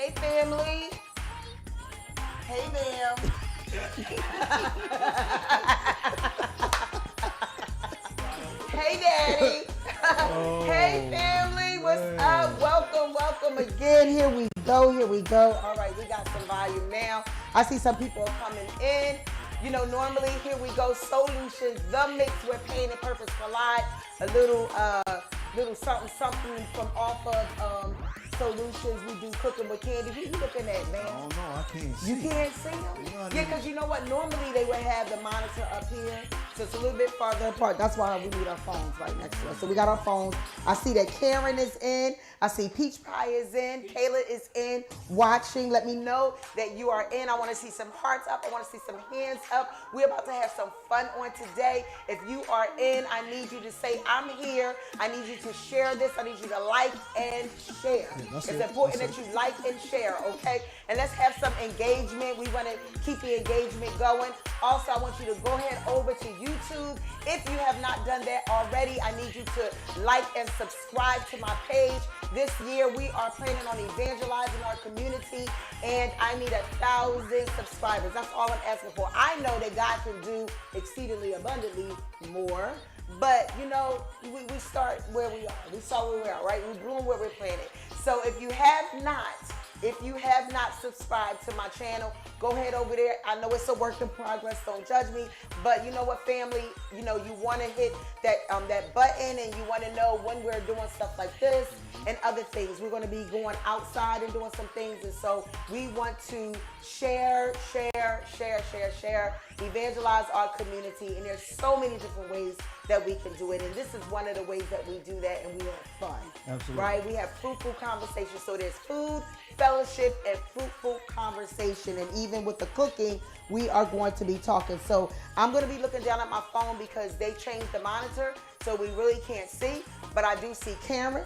Hey, family. Hey, ma'am. Hey, daddy. Hey, family. What's up? Welcome again. Here we go. All right, we got some volume now. I see some people are coming in. You know, normally here we go. Soul-U-Tions, the mix where pain and purpose collide. A little something from off of Soul-U-Tions. We do cooking with Candi. Who you looking at, man? Oh no, I can't see. You can't see them? Yeah, because you know what? Normally they would have the monitor up here, so it's a little bit farther apart. That's why we need our phones right next to us. So we got our phones. I see that Karen is in. I see Peach Pie is in. Kayla is in watching. Let me know that you are in. I want to see some hearts up. I want to see some hands up. We're about to have some fun on today. If you are in, I need you to say, I'm here. I need you to share this. I need you to like and share. Yeah, it's important that you like and share, okay? And let's have some engagement. We want to keep the engagement going. Also, I want you to go ahead over to YouTube. If you have not done that already, I need you to like and subscribe to my page. This year, we are planning on evangelizing our community, and I need 1,000 subscribers. That's all I'm asking for. I know that God can do exceedingly abundantly more, but you know, we start where we are. We saw where we are, right? We bloom where we're planted. So if you have not subscribed to my channel, go ahead over there. I know it's a work in progress. Don't judge me. But you know what, family? You know, you want to hit that button, and you want to know when we're doing stuff like this and other things. We're going to be going outside and doing some things. And so we want to share, evangelize our community. And there's so many different ways that we can do it. And this is one of the ways that we do that, and we have fun. Absolutely. Right? We have fruitful conversation. So there's food, fellowship, and fruitful conversation. And even with the cooking, we are going to be talking. So I'm going to be looking down at my phone because they changed the monitor, so we really can't see. But I do see Karen.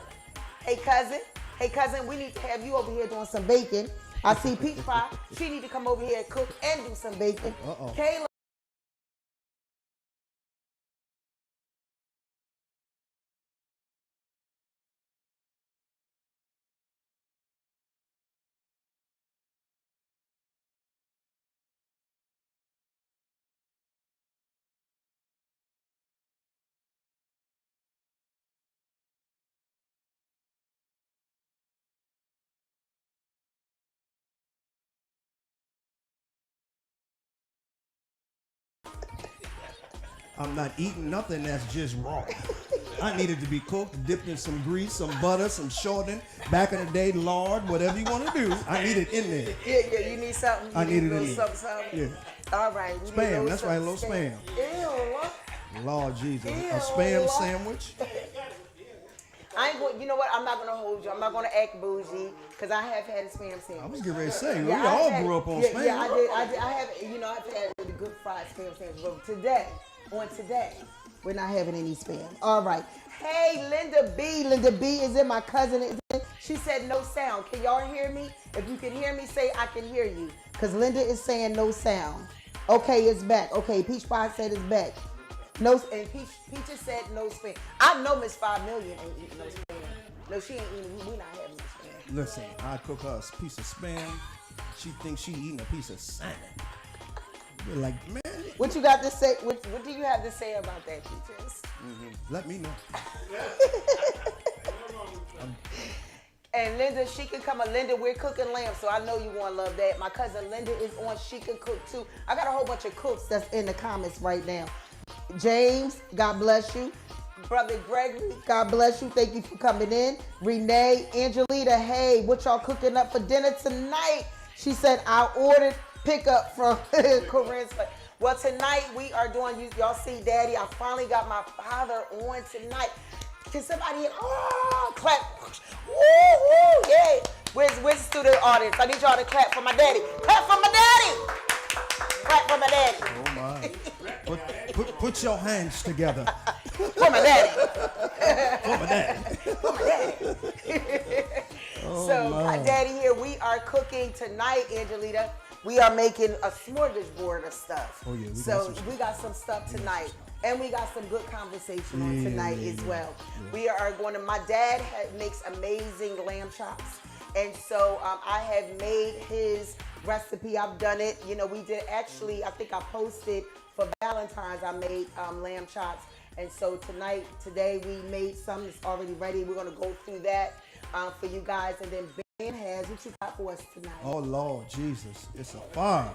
Hey, cousin, we need to have you over here doing some bacon. I see Peach Pie. She need to come over here and cook and do some bacon. Uh-oh. Kayla. I'm not eating nothing that's just raw. I need it to be cooked, dipped in some grease, some butter, some shortening. Back in the day, lard, whatever you want to do, I need it in there. Yeah, you need something. I need it in there. Something. Yeah. All right. Spam, that's right, a little spam. Ew. Lord Jesus, Ew. a spam sandwich. I ain't going. You know what? I'm not gonna hold you. I'm not gonna act bougie because I have had a spam sandwich. I was getting ready to say, we Yeah, all grew up on spam. Yeah, I did. I have. You know, I've had the good fried spam sandwich. But today, we're not having any spam. All right. Hey, Linda B is in. My cousin is in. She said no sound. Can y'all hear me? If you can hear me, say I can hear you. Because Linda is saying no sound. Okay, it's back. Okay, Peach Pie said it's back. No, and Peaches said no spam. I know Miss 5 Million ain't eating no spam. No, she ain't eating. We not having no spam. Listen, I cook her a piece of spam. She thinks she eating a piece of salmon. We're like, man. What you got to say? What do you have to say about that, Peaches? Let me know. And Linda, she can come. Linda, we're cooking lamb, so I know you want to love that. My cousin Linda is on. She can cook too. I got a whole bunch of cooks that's in the comments right now. James, God bless you. Brother Gregory, God bless you. Thank you for coming in. Renee, Angelita, hey, what y'all cooking up for dinner tonight? She said, I ordered pickup from Corinne's. Well, tonight we are doing, y'all see Daddy, I finally got my father on tonight. Can somebody, clap. Woo, woo, yeah. Where's the studio audience? I need y'all to clap for my daddy. Clap for my daddy. Clap for my daddy. Oh my. Put your hands together. For my daddy. For my daddy. For my daddy. So, my daddy here, we are cooking tonight, Angelita. We are making a smorgasbord of stuff. Oh, yeah. We got some stuff tonight. And we got some good conversation on tonight as well. Yeah. We are going to, my dad makes amazing lamb chops. And so I have made his recipe. I've done it. You know, we did actually, I think I posted for Valentine's, I made lamb chops. And so today we made some that's already ready. We're going to go through that for you guys. And then Ben has, what you got for us tonight? Oh Lord Jesus, it's a fire.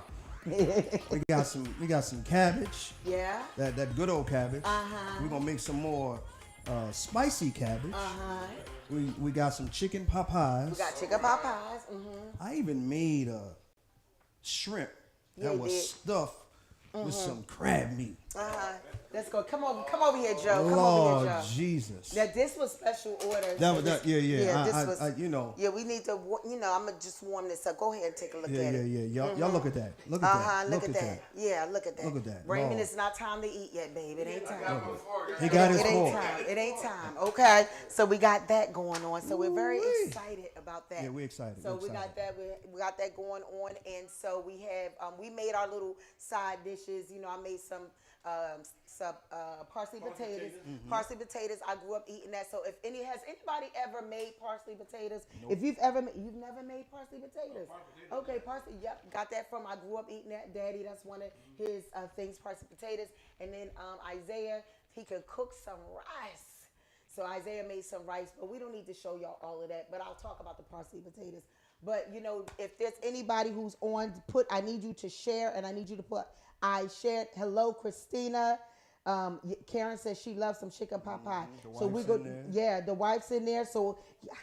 we got some cabbage. Yeah. That good old cabbage. Uh-huh. We're gonna make some more spicy cabbage. Uh-huh. We got some chicken pot pies. We got chicken pot pies. Mm-hmm. I even made a shrimp that was stuffed with some crab meat. Uh-huh. Let's go. Come over here, Joe. Come Lord over here, Joe. Jesus. Now this was special order. Yeah. You know. Yeah, we need to. You know, I'm gonna just warm this up. Go ahead and take a look at it. Y'all look at that. Look at that. Look at that. Yeah, look at that. Look at that. Raymond, it's not time to eat yet, baby. It ain't time. He got his It ain't fork. time. It ain't time. Okay. So we got that going on. So we're very excited about that. Yeah, we're excited. So we got that. We got that going on, and so we have. We made our little side dishes. You know, I made some parsley potatoes. Parsley potatoes. I grew up eating that. So has anybody ever made parsley potatoes? Nope. If you've never made parsley potatoes. Okay, parsley. Yep, got that from. I grew up eating that. Daddy, that's one of his things. Parsley potatoes. And then Isaiah, he can cook some rice. So Isaiah made some rice, but we don't need to show y'all all of that. But I'll talk about the parsley potatoes. But you know, if there's anybody who's on, I need you to share, and I need you to put. I shared. Hello, Christina. Karen says she loves some chicken pot pie. So we go. Yeah, the wife's in there. So,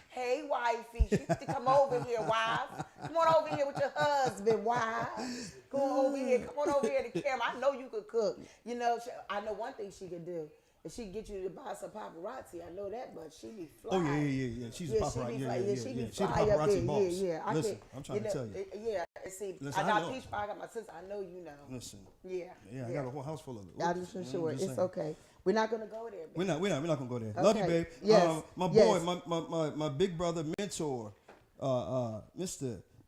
hey, wifey, she to come over here, wife. Come on over here with your husband, wife. Come on over here. Come on over here to Karen. I know you could cook. You know, I know one thing she could do. If she get you to buy some paparazzi, I know that, but she be fly. Oh yeah. She's a paparazzi. She be She's a fly up there. paparazzi boss. Yeah. Listen, I'm trying to tell you. Yeah. See, Listen, I got peach pie. I got my sister. I know you know. Listen. Yeah. I got a whole house full of it. I'm just sure. It's okay. We're not gonna go there. Babe. We're not gonna go there. Okay. Love you, babe. Yes. My boy, my big brother mentor,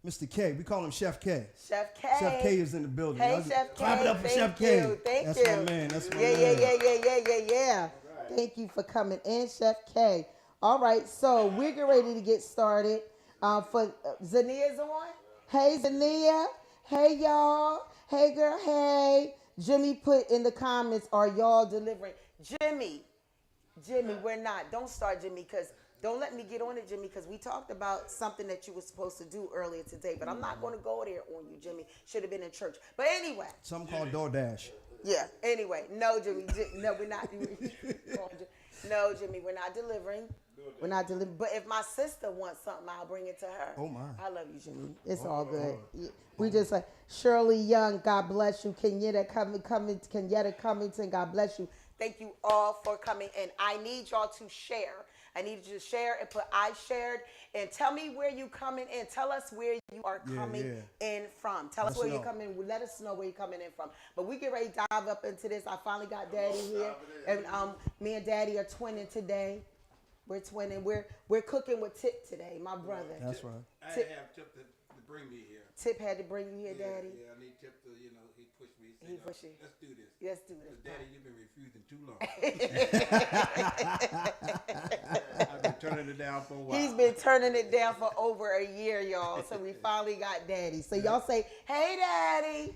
Mr. K. We call him Chef K. Chef K. Chef K is in the building. Hey, Chef K. Clap it up for Chef K. Thank you. That's my man. That's my man. Yeah. Thank you for coming in, Chef K. All right, so we're getting ready to get started. For Zania's on. Hey, Zania. Hey, y'all. Hey, girl. Hey. Jimmy put in the comments, are y'all delivering? Jimmy, we're not. Don't start, Jimmy, because don't let me get on it, Jimmy, because we talked about something that you were supposed to do earlier today, but I'm not going to go there on you, Jimmy. Should have been in church. But anyway. Something called DoorDash. Yeah. Anyway, no, Jimmy. No, we're not. No, Jimmy, we're not delivering. We're not delivering. But if my sister wants something, I'll bring it to her. Oh, my. I love you, Jimmy. It's all good. We just like Shirley Young, God bless you. Kenyatta Covington, God bless you. Thank you all for coming in. I need y'all to share. I need you to share and put I shared and tell me where you coming in. Tell us where you are coming in from. Tell us where you're coming. Let us know where you're coming in from. But we get ready to dive up into this. I finally got Daddy here, and me and Daddy are twinning today. We're twinning. We're cooking with Tip today, my brother. That's right. I had to have Tip to bring me here. Tip had to bring you here, Daddy. Yeah, I need Tip to, he pushed me. He pushed you. Let's do this. Let's do this. Daddy, you've been refusing too long. I've been turning it down for a while. He's been turning it down for over a year, y'all. So we finally got Daddy. So y'all say, hey, Daddy.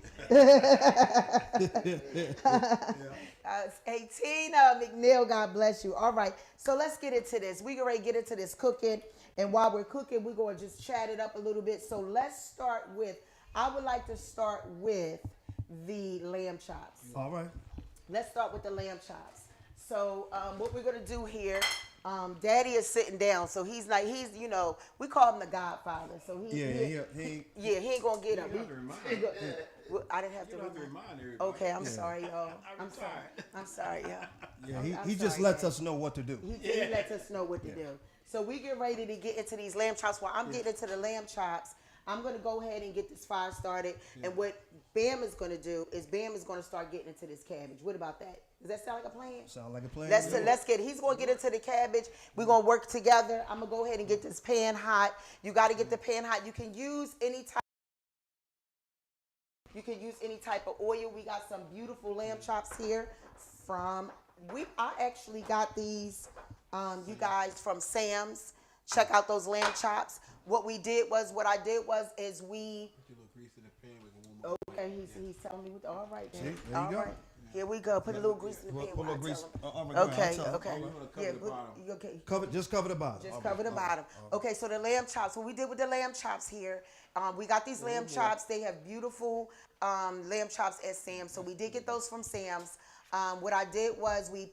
Hey, Tina McNeil, God bless you. All right. So let's get into this. We get ready to get into this cooking. And while we're cooking, we're going to just chat it up a little bit. So let's start with, I would like to start with the lamb chops. All right. Let's start with the lamb chops. So what we're going to do here, Daddy is sitting down. So he's we call him the Godfather. So he ain't going to get him. I didn't have to remind everybody. Okay, I'm sorry, y'all. I'm sorry, y'all. Yeah, he just lets us know what to do. He lets us know what to do. So we get ready to get into these lamb chops. While I'm getting into the lamb chops, I'm going to go ahead and get this fire started. Yeah. And what Bam is going to do is Bam is going to start getting into this cabbage. What about that? Does that sound like a plan? Sound like a plan. He's going to get into the cabbage. We're going to work together. I'm going to go ahead and get this pan hot. You got to get the pan hot. You can use any type of oil. We got some beautiful lamb chops here I actually got these, you guys, from Sam's. Check out those lamb chops. What I did was is we. Put a little grease in the pan. We can warm up. Okay, he's telling me what. All right, then. See, there you All go. right. Here we go. Put a little grease in the pan. Put a little while I grease. tell him. All right, go ahead. Okay, I'll tell okay. him. You want to cover Yeah, the bottom. okay. Just cover the bottom. Just All cover right, the all right, bottom. all right. Okay, so the lamb chops. What we did with the lamb chops here, we got these lamb chops. They have beautiful lamb chops at Sam's. So we did get those from Sam's. What I did was we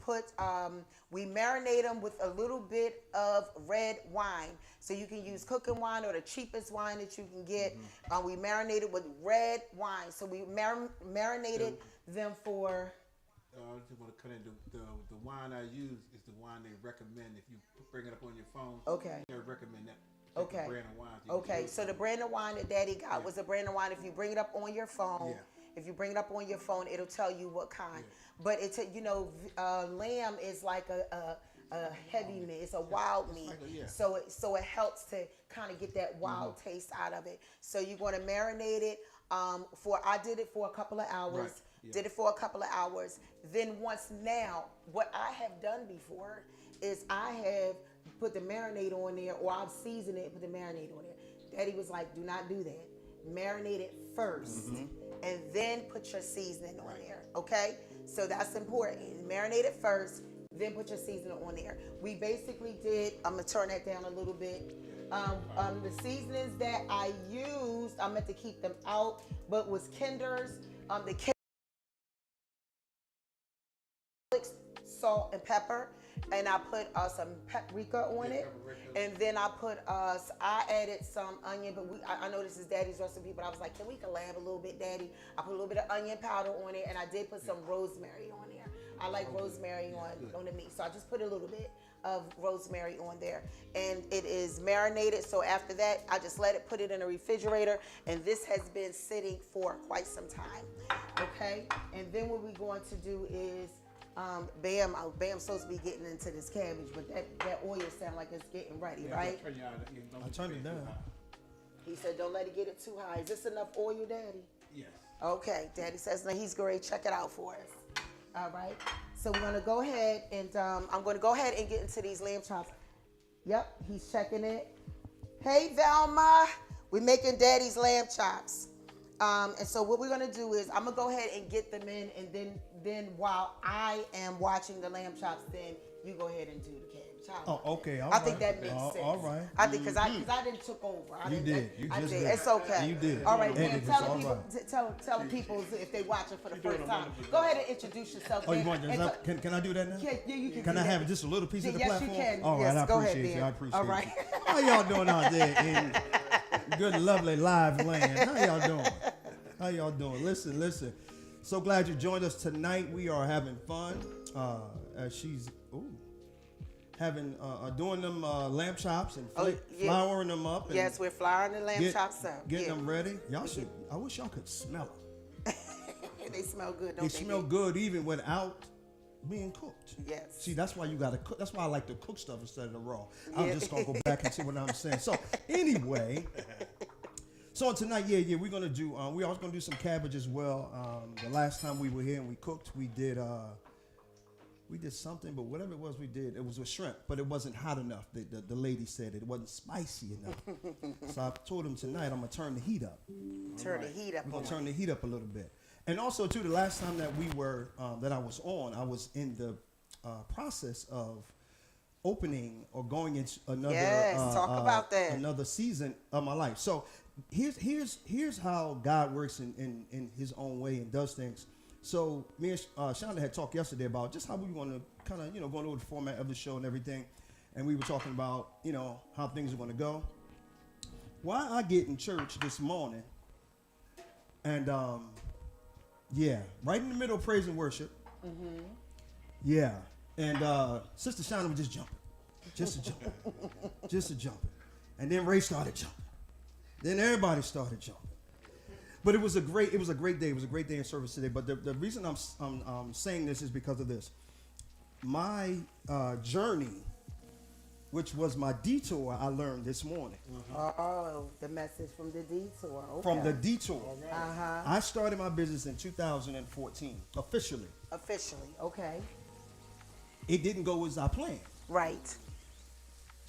marinate them with a little bit of red wine. So you can use cooking wine or the cheapest wine that you can get. We marinated with red wine. So we marinated them for. I just want to cut in the wine I use is the wine they recommend. If you bring it up on your phone, Okay. they recommend that. Okay. Brand of wine. Okay, so the brand of wine that Daddy got was a brand of wine. If you bring it up on your phone, it'll tell you what kind. But it's lamb is like a heavy meat. It's a wild meat. So it helps to kind of get that wild taste out of it. So you're going to marinate it I did it for a couple of hours. Right. Yeah. Did it for a couple of hours. Then what I have done before is I have put the marinade on there, or I've seasoned it and put the marinade on there. Daddy was like, do not do that. Marinate it first and then put your seasoning on there. Okay? So that's important. Marinate it first, then put your seasoning on there. We basically did, I'm gonna turn that down a little bit. The seasonings that I used, I meant to keep them out, but was Kinder's, the salt and pepper, and I put some paprika on it, and then I added some onion. But I know this is Daddy's recipe, but I was like, can we collab a little bit, Daddy? I put a little bit of onion powder on it, and I did put some rosemary on there. I like rosemary on the meat, so I just put a little bit of rosemary on there, and it is marinated. So after that, I just put it in the refrigerator, and this has been sitting for quite some time. Okay, and then what we're going to do is. Bam's supposed to be getting into this cabbage, but that oil sounds like it's getting ready, right? I turned it down. He said, don't let it get it too high. Is this enough oil, Daddy? Yes. Okay, Daddy says no, he's great. Check it out for us. All right. So we're going to go ahead and I'm going to go ahead and get into these lamb chops. Yep, he's checking it. Hey, Velma. We're making Daddy's lamb chops. And so what we're going to do is I'm going to go ahead and get them in, and then while I am watching the lamb chops, then you go ahead and do the cabbage. Oh, okay. I think that makes sense. All right. I think because I didn't took over. You did. It's okay. You did. All right. And Then it's tell all the people, right. tell the people if they watching for the first time. Go ahead and introduce yourself. Oh, you want can I do that now? Yeah, you can. Can do I that. have just a little piece of the yes, platform? you can. All right, yes, I go appreciate ahead, you. Ben. I appreciate All right. you. How y'all doing out there in good, lovely, live land? How y'all doing? How y'all doing? Listen. So glad you joined us tonight. We are having fun. As she's doing them lamb chops and flouring them up. And yes, we're flouring the lamb chops up. Getting them ready. Y'all should. I wish y'all could smell them. They smell good, don't They smell good even without being cooked. Yes. See, that's why you gotta cook. That's why I like to cook stuff instead of the raw. I'm just gonna go back and see what I'm saying. So anyway, so tonight, we're gonna do. We also gonna do some cabbage as well. The last time we were here and we cooked, we did something, but whatever it was we did, it was with shrimp, but it wasn't hot enough. The lady said it wasn't spicy enough. So I told him tonight I'm gonna turn the heat up. Turn the heat up. We're gonna turn the heat up a little bit. And also too, the last time that we were that I was on, I was in the process of opening or going into another talk about that. Another season of my life. So here's how God works in His own way and does things. So me and Shonda had talked yesterday about just how we want to kind of going over the format of the show and everything, and we were talking about how things are going to go. Why I get in church this morning, and right in the middle of praise and worship. Mm-hmm. Yeah, and Sister Shonda was just a jumping, and then Ray started jumping, then everybody started jumping. But it was a great day. It was a great day in service today. But the reason I'm saying this is because of this. My journey, which was my detour, I learned this morning. Oh, the message from the detour. Okay. From the detour. Uh-huh. I started my business in 2014, officially. Officially, okay. It didn't go as I planned. Right.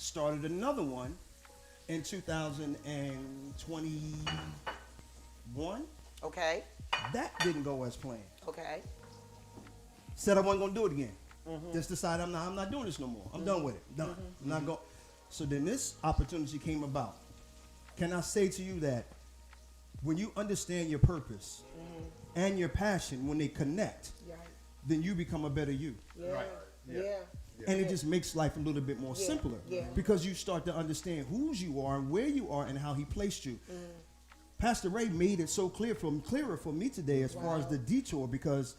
started another one in 2021. Okay. That didn't go as planned. Okay. Said I wasn't gonna do it again. Just decided I'm not doing this no more. I'm done with it. Done. I'm not going. So then this opportunity came about. Can I say to you that when you understand your purpose and your passion, when they connect, then you become a better you. Yeah. Right. Yeah. And it just makes life a little bit more simpler. Yeah. Because you start to understand whose you are and where you are and how he placed you. Pastor Ray made it so clearer for me today as far as the detour, because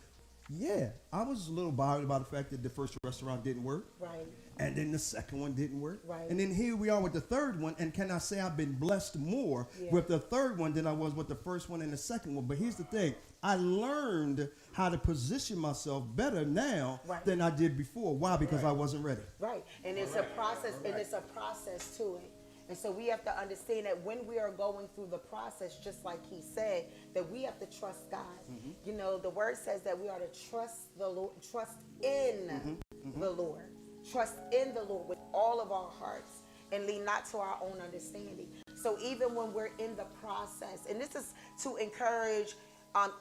I was a little bothered about the fact that the first restaurant didn't work. Right. And then the second one didn't work. Right. And then here we are with the third one. And can I say I've been blessed more with the third one than I was with the first one and the second one? But here's the thing. I learned how to position myself better now than I did before. Why? Because I wasn't ready. Right. And it's a process, and it's a process to it. And so we have to understand that when we are going through the process, just like he said, that we have to trust God. You know, the word says that we are to trust the Lord, trust in the Lord. Trust in the Lord with all of our hearts and lean not to our own understanding. So even when we're in the process, and this is to encourage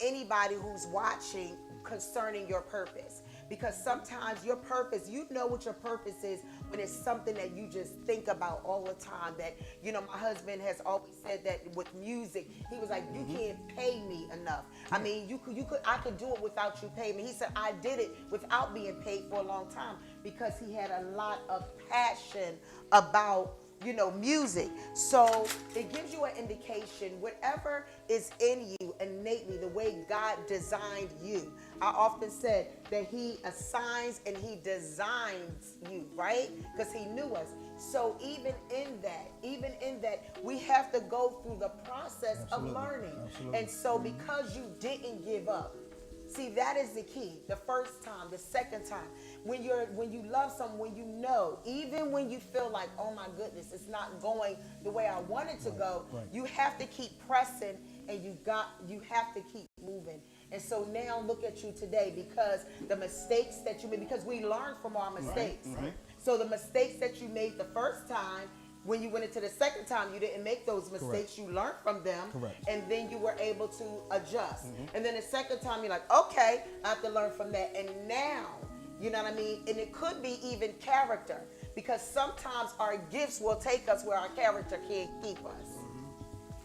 anybody who's watching concerning your purpose, because sometimes your purpose, you know what your purpose is when it's something that you just think about all the time. That, you know, my husband has always said that with music, he was like, you can't pay me enough. I mean, I could do it without you paying me. He said, I did it without being paid for a long time because he had a lot of passion about, you know, music. So it gives you an indication, whatever is in you innately, the way God designed you. I often said that he assigns and he designs you, right? Because he knew us. So even in that, we have to go through the process of learning. And so because you didn't give up, see, that is the key. The first time, the second time, when you love someone, when you know, even when you feel like, oh my goodness, it's not going the way I want it to go, you have to keep pressing, and you have to keep moving. And so now look at you today, because the mistakes that you made, because we learn from our mistakes. So the mistakes that you made the first time, when you went into the second time, you didn't make those mistakes. You learned from them. And then you were able to adjust. And then the second time, you're like, okay, I have to learn from that. And now, you know what I mean? And it could be even character, because sometimes our gifts will take us where our character can't keep us.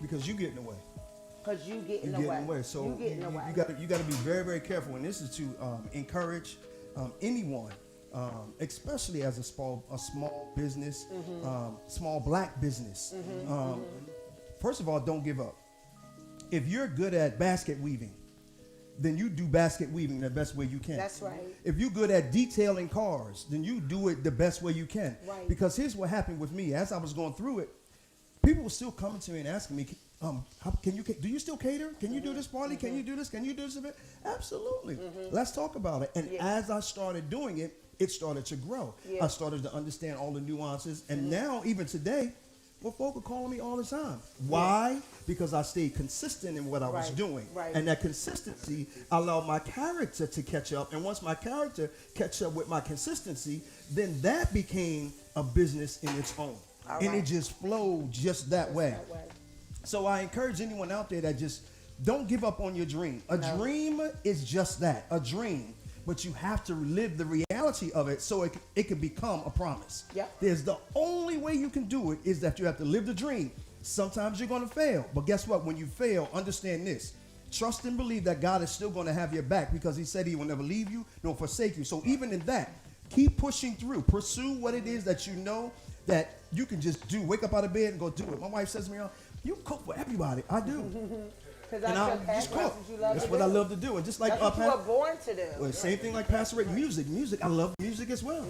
Because you get in the way. Because you get in the way. So you get in the way. You got to be very, very careful. And this is to encourage anyone, especially as a small business, small black business. First of all, don't give up. If you're good at basket weaving, then you do basket weaving the best way you can. That's right. If you're good at detailing cars, then you do it the best way you can. Right. Because here's what happened with me. As I was going through it, people were still coming to me and asking me, do you still cater? Can you do this party? Can you do this? Can you do this event? Absolutely. Let's talk about it. And as I started doing it, it started to grow. I started to understand all the nuances. And now, even today, folk are calling me all the time. Why? Because I stayed consistent in what I was doing. And that consistency allowed my character to catch up. And once my character catch up with my consistency, then that became a business in its own. And it just flowed just that way. So I encourage anyone out there that just don't give up on your dream. A dream is just that, a dream. But you have to live the reality of it so it can become a promise. There's the only way you can do it is that you have to live the dream. Sometimes you're going to fail. But guess what? When you fail, understand this. Trust and believe that God is still going to have your back, because he said he will never leave you nor forsake you. So even in that, keep pushing through. Pursue what it is that you know that you can just do. Wake up out of bed and go do it. My wife says to me, you cook for everybody. I do. And I just cook. That's what I love to do. And just like that's what you were born to do. Well, same thing like Pastor Rick, music. I love music as well.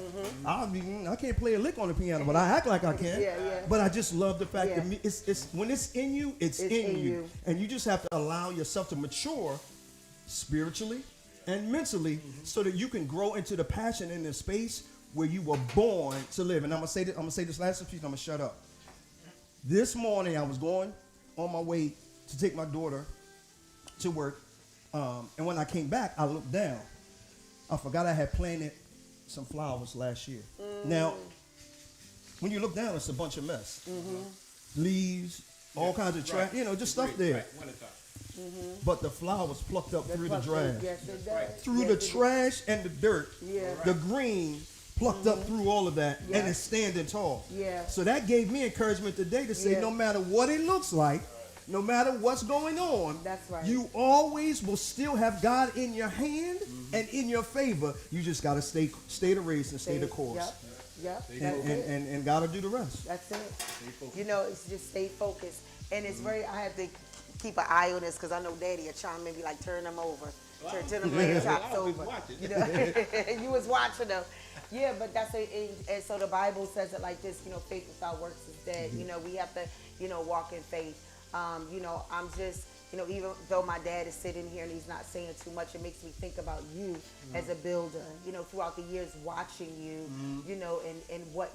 I can't play a lick on the piano, but I act like I can. But I just love the fact that it's when it's in you, it's in you. And you just have to allow yourself to mature spiritually and mentally so that you can grow into the passion in the space where you were born to live. And I'm gonna say this last piece, I'm gonna shut up. This morning I was going on my way to take my daughter to work, and when I came back, I looked down. I forgot I had planted some flowers last year. Now, when you look down, it's a bunch of mess. Leaves, all kinds of trash, just stuff Debris, there. right, wintertime. But the flowers plucked up through the trash. Yes, it does. Through Yes, the it does. trash and the dirt, Yeah. the green plucked up through all of that, Yeah. and it's standing tall. Yeah. So that gave me encouragement today to say, Yeah. no matter what it looks like, no matter what's going on, That's right. you always will still have God in your hand and in your favor. You just got to stay the race and stay the course. Yep. And God will do the rest. That's it. It's just stay focused. And it's I have to keep an eye on this because I know Daddy will chime in, be like, turn them over. Turn them lamb chops I was over. watching. You was watching them. Yeah, but that's it. And so the Bible says it like this, faith without works is dead. We have to, walk in faith. I'm just, even though my dad is sitting here and he's not saying too much, it makes me think about you as a builder, throughout the years watching you, and what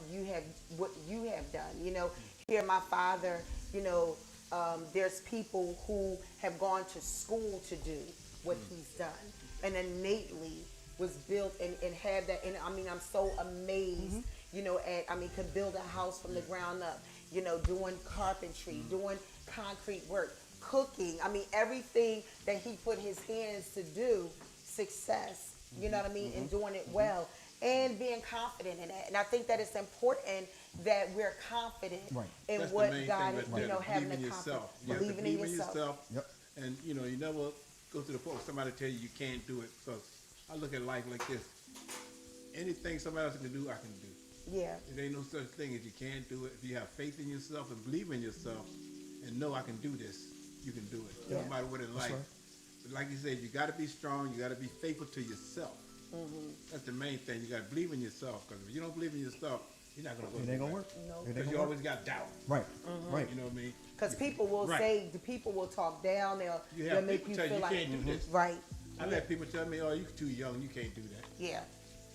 you have done, Here, my father, there's people who have gone to school to do what he's done and innately was built and have that. And I'm so amazed, could build a house from the ground up, doing carpentry, doing concrete work, cooking. Everything that he put his hands to do, success, you know what I mean, and doing it well and being confident in that. And I think that it's important that we're confident in That's what the main God thing is, right there, having believe the in confidence, yourself. You have to believing in believe yourself. Yep. And you never go to the point where somebody tell you can't do it. Because I look at life like this: anything somebody else can do, I can do. Yeah. There ain't no such thing as you can't do it. If you have faith in yourself and believe in yourself, and know I can do this, you can do it. Yeah. No matter what it's like. right. But like you said, you got to be strong. You got to be faithful to yourself. That's the main thing. You got to believe in yourself. Because if you don't believe in yourself, you're not going to go. It ain't gonna work. No. It ain't Because gonna you work. always got doubt. Right. Right. You know what I mean? Because people will Right. the people will talk down. You They'll have make people you tell feel you like, can't do this. right. I let people tell me, "Oh, you're too young. You can't do that." Yeah.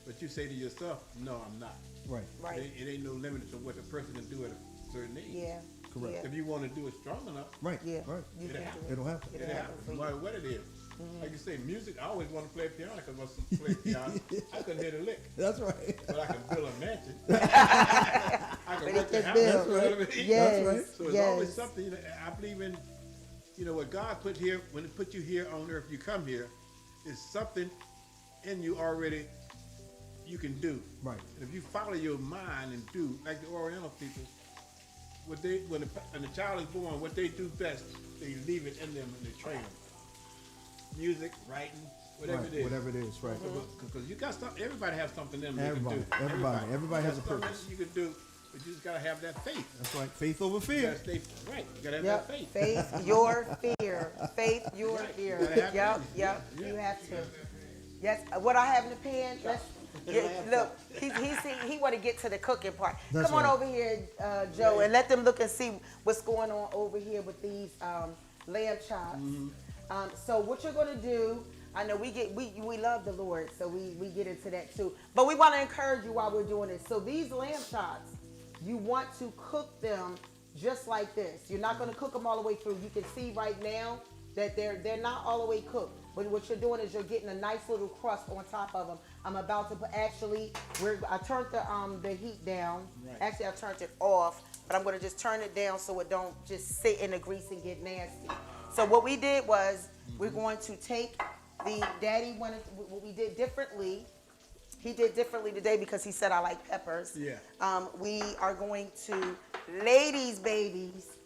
But you say to yourself, "No, I'm not." Right. Right. It ain't no limit to what a person can do at a certain age. Yeah. Correct. Yeah. If you want to do it strong enough, Right. Yeah. Right. You It'll can happen. do it. It'll happen. it It'll happen happens. for No you. matter what it is. Like you say, music. I always want to play piano because I was play piano. I couldn't hit a lick, That's right. but I can build a mansion. I can But work it the can house. build. You know what I mean? Yes. That's right. So it's always something. I believe in. What God put here when He put you here on earth. You come here, is something in you already. You can do. Right. And if you follow your mind and do like the Oriental people, when the child is born, what they do best, they leave it in them and they train them. Music, writing, whatever Right. it is. Whatever it is. Right. Because you got something. Everybody has something in them. Everybody. They can do. Everybody has a Got something purpose. You can do, but you just gotta have that faith. That's right. Faith over You fear. gotta stay right. You gotta have Yep. that faith. Faith, your fear. Faith, your Right. fear. You gotta have Yep. faith. Yep. Yeah. You have to. Yes. What I have in the pan. Look, he want to get to the cooking part. That's Come on right. over here, Joe, and let them look and see what's going on over here with these lamb chops. So what you're gonna do? I know we love the Lord, so we get into that too. But we want to encourage you while we're doing this. So these lamb chops, you want to cook them just like this. You're not going to cook them all the way through. You can see right now that they're not all the way cooked. But what you're doing is you're getting a nice little crust on top of them. I'm about to put, I turned the heat down. Right. Actually, I turned it off, but I'm going to just turn it down so it don't just sit in the grease and get nasty. So what we did was we're going to take Daddy wanted, what we did differently. He did differently today because he said I like peppers. Yeah. We are going to lay these babies.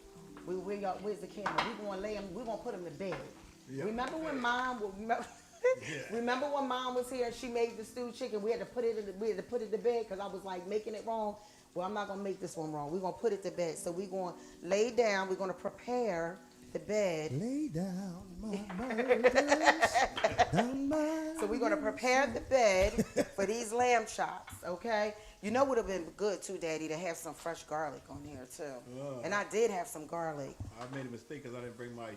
Where's the camera? We're going to lay them. We're going to put them to bed. Yep. Remember when Remember when Mom was here and she made the stewed chicken? We had to put it to bed because I was like making it wrong. Well, I'm not going to make this one wrong. We're going to put it to bed. So we're going to lay down. We're going to prepare the bed. Lay down my burdens. Down my So we're going to prepare the bed for these lamb chops, okay? You know what would have been good too, Daddy, to have some fresh garlic on here too. And I did have some garlic. I made a mistake because I didn't bring my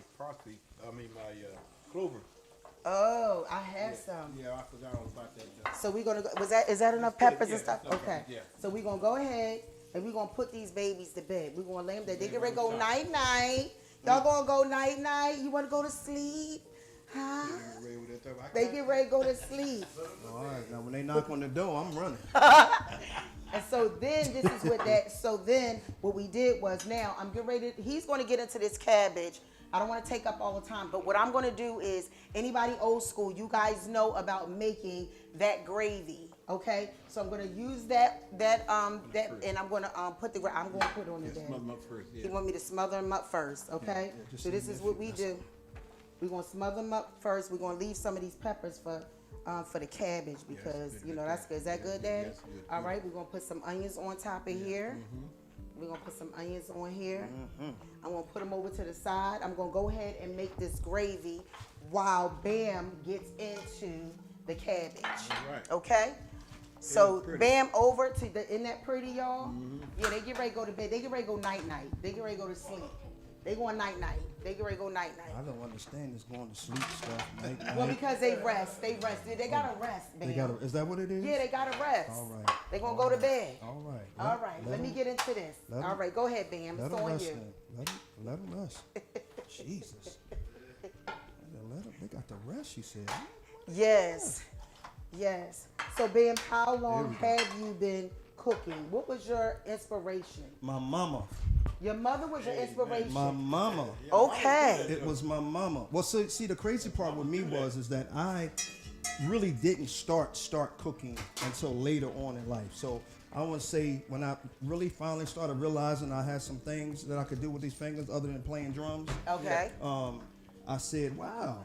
clover. Oh, I have some. Yeah, I forgot all about that. So we're gonna go. Is that enough good, peppers and yeah, stuff? that's Okay. enough, yeah. So we're gonna go ahead and we're gonna put these babies to bed. We're gonna lay them there. They Yeah, get ready to go right. night night. Y'all gonna go night night. You wanna go to sleep? Huh? They get ready to go to sleep. All right, now when they knock on the door, I'm running. And so then this is what that. So then what we did was now I'm getting ready. He's going to get into this cabbage. I don't want to take up all the time, but what I'm going to do is anybody old school, you guys know about making that gravy. Okay, so I'm going to use that, and I'm going to put the. I'm going to put it on the bed. Smother them up first. He want me to smother them up first, okay? just So this leave is that what for we us. do. We're gonna smother them up first. We're gonna leave some of these peppers for the cabbage because that's good. Is that good, Daddy? Yes, good, All good. right, we're gonna put some onions on top of here. We're gonna put some onions on here. I'm gonna put them over to the side. I'm gonna go ahead and make this gravy while Bam gets into the cabbage. All right. Okay? So pretty. Bam over to the, isn't that pretty, y'all? Yeah, they get ready to go to bed. They get ready to go night-night. They get ready to go to sleep. They going night-night. They get ready to go night-night. I don't understand this going to sleep stuff. Night, Well, night. because they rest. They rest. They gotta rest, Bam. They got. Is that what it is? Yeah, they gotta rest. All right. They gonna go to bed. All right. All right. Let me get into this. let All 'em- right, go ahead, Bam. Let It's them on rest. you. Then. Let them rest. Jesus. They got the rest. You said. Yes. Yes. So, Bam, how There long we go. have you been cooking? What was your inspiration? My mama. Your mother was your inspiration. My mama. Okay. It was my mama. Well, so, see, the crazy part with me is that I really didn't start cooking until later on in life. So I want to say when I really finally started realizing I had some things that I could do with these fingers other than playing drums. Okay. I said, wow,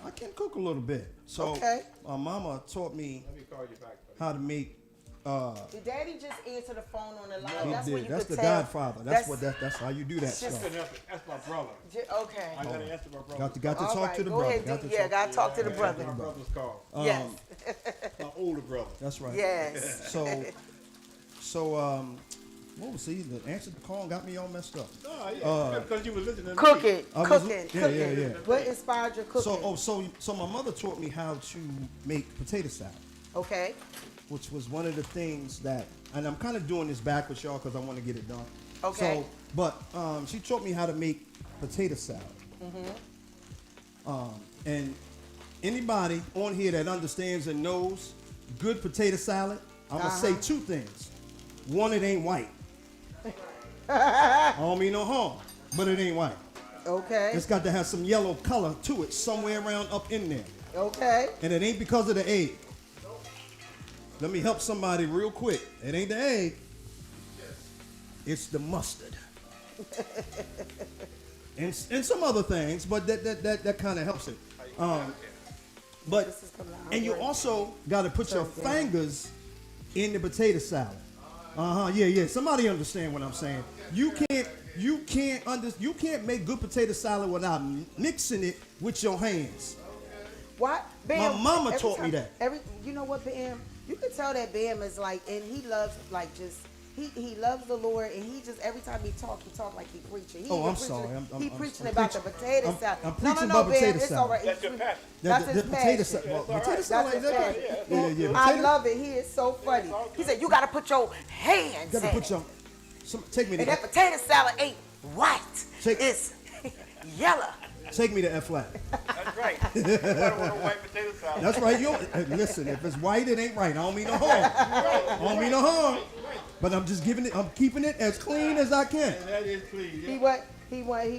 I can cook a little bit. So Okay. my mama taught me Let me call you back. how to make. Did Daddy just answer the phone on the line? He That's did. when you That's could the tell. Godfather. That's how you do that It's just- stuff. That's my brother. Okay. I gotta answer my brother. Got to All talk right, to the go brother. ahead, Got to yeah, talk- gotta talk to the Yeah, brother. My brother's call. Yes. My older brother. That's right. Yes. So, what was he? The answer the call got me all messed up. No, yeah, because you were listening to me. Cooking, I was- cooking, yeah, cooking. yeah, yeah. What inspired your cooking? So my mother taught me how to make potato salad, Okay. which was one of the things that, and I'm kind of doing this backwards, y'all, because I want to get it done. Okay. So, but she taught me how to make potato salad. And anybody on here that understands and knows good potato salad, I'm gonna say two things. One, it ain't white. I don't mean no harm, but it ain't white. Okay. It's got to have some yellow color to it somewhere around up in there. Okay. And it ain't because of the egg. Let me help somebody real quick. It ain't the egg. It's the mustard. and some other things, but that kind of helps it. But This is coming out. and you also got to put your fingers in the potato salad. Yeah. Somebody understand what I'm saying? You can't make good potato salad without mixing it with your hands. What? Bam, My mama every taught me time- that. You know what, Bam? You can tell that Bam is like, and he loves like just. He loves the Lord, and he just every time he talk like he preaching. He Oh, even I'm preaching- sorry. He I'm preaching preaching- about the potato I'm- salad. I'm No, preaching no, about Bam, potato it's salad. all right. That's your passion. That's the his potato passion. salad. Well, That's potato all salad. That's Is that his right? passion. Yeah. I Potato- love it. He is so funny. He said, "You got to put your hands Gotta in put it. your. Take me And to that potato salad ain't white. Take- It's yellow." take me to F flat. That's right. I want a white potato salad. That's right. Listen, if it's white, it ain't right. I don't mean no harm. I don't mean no harm. But I'm just giving it. I'm keeping it as clean as I can. And that is clean. He Yeah.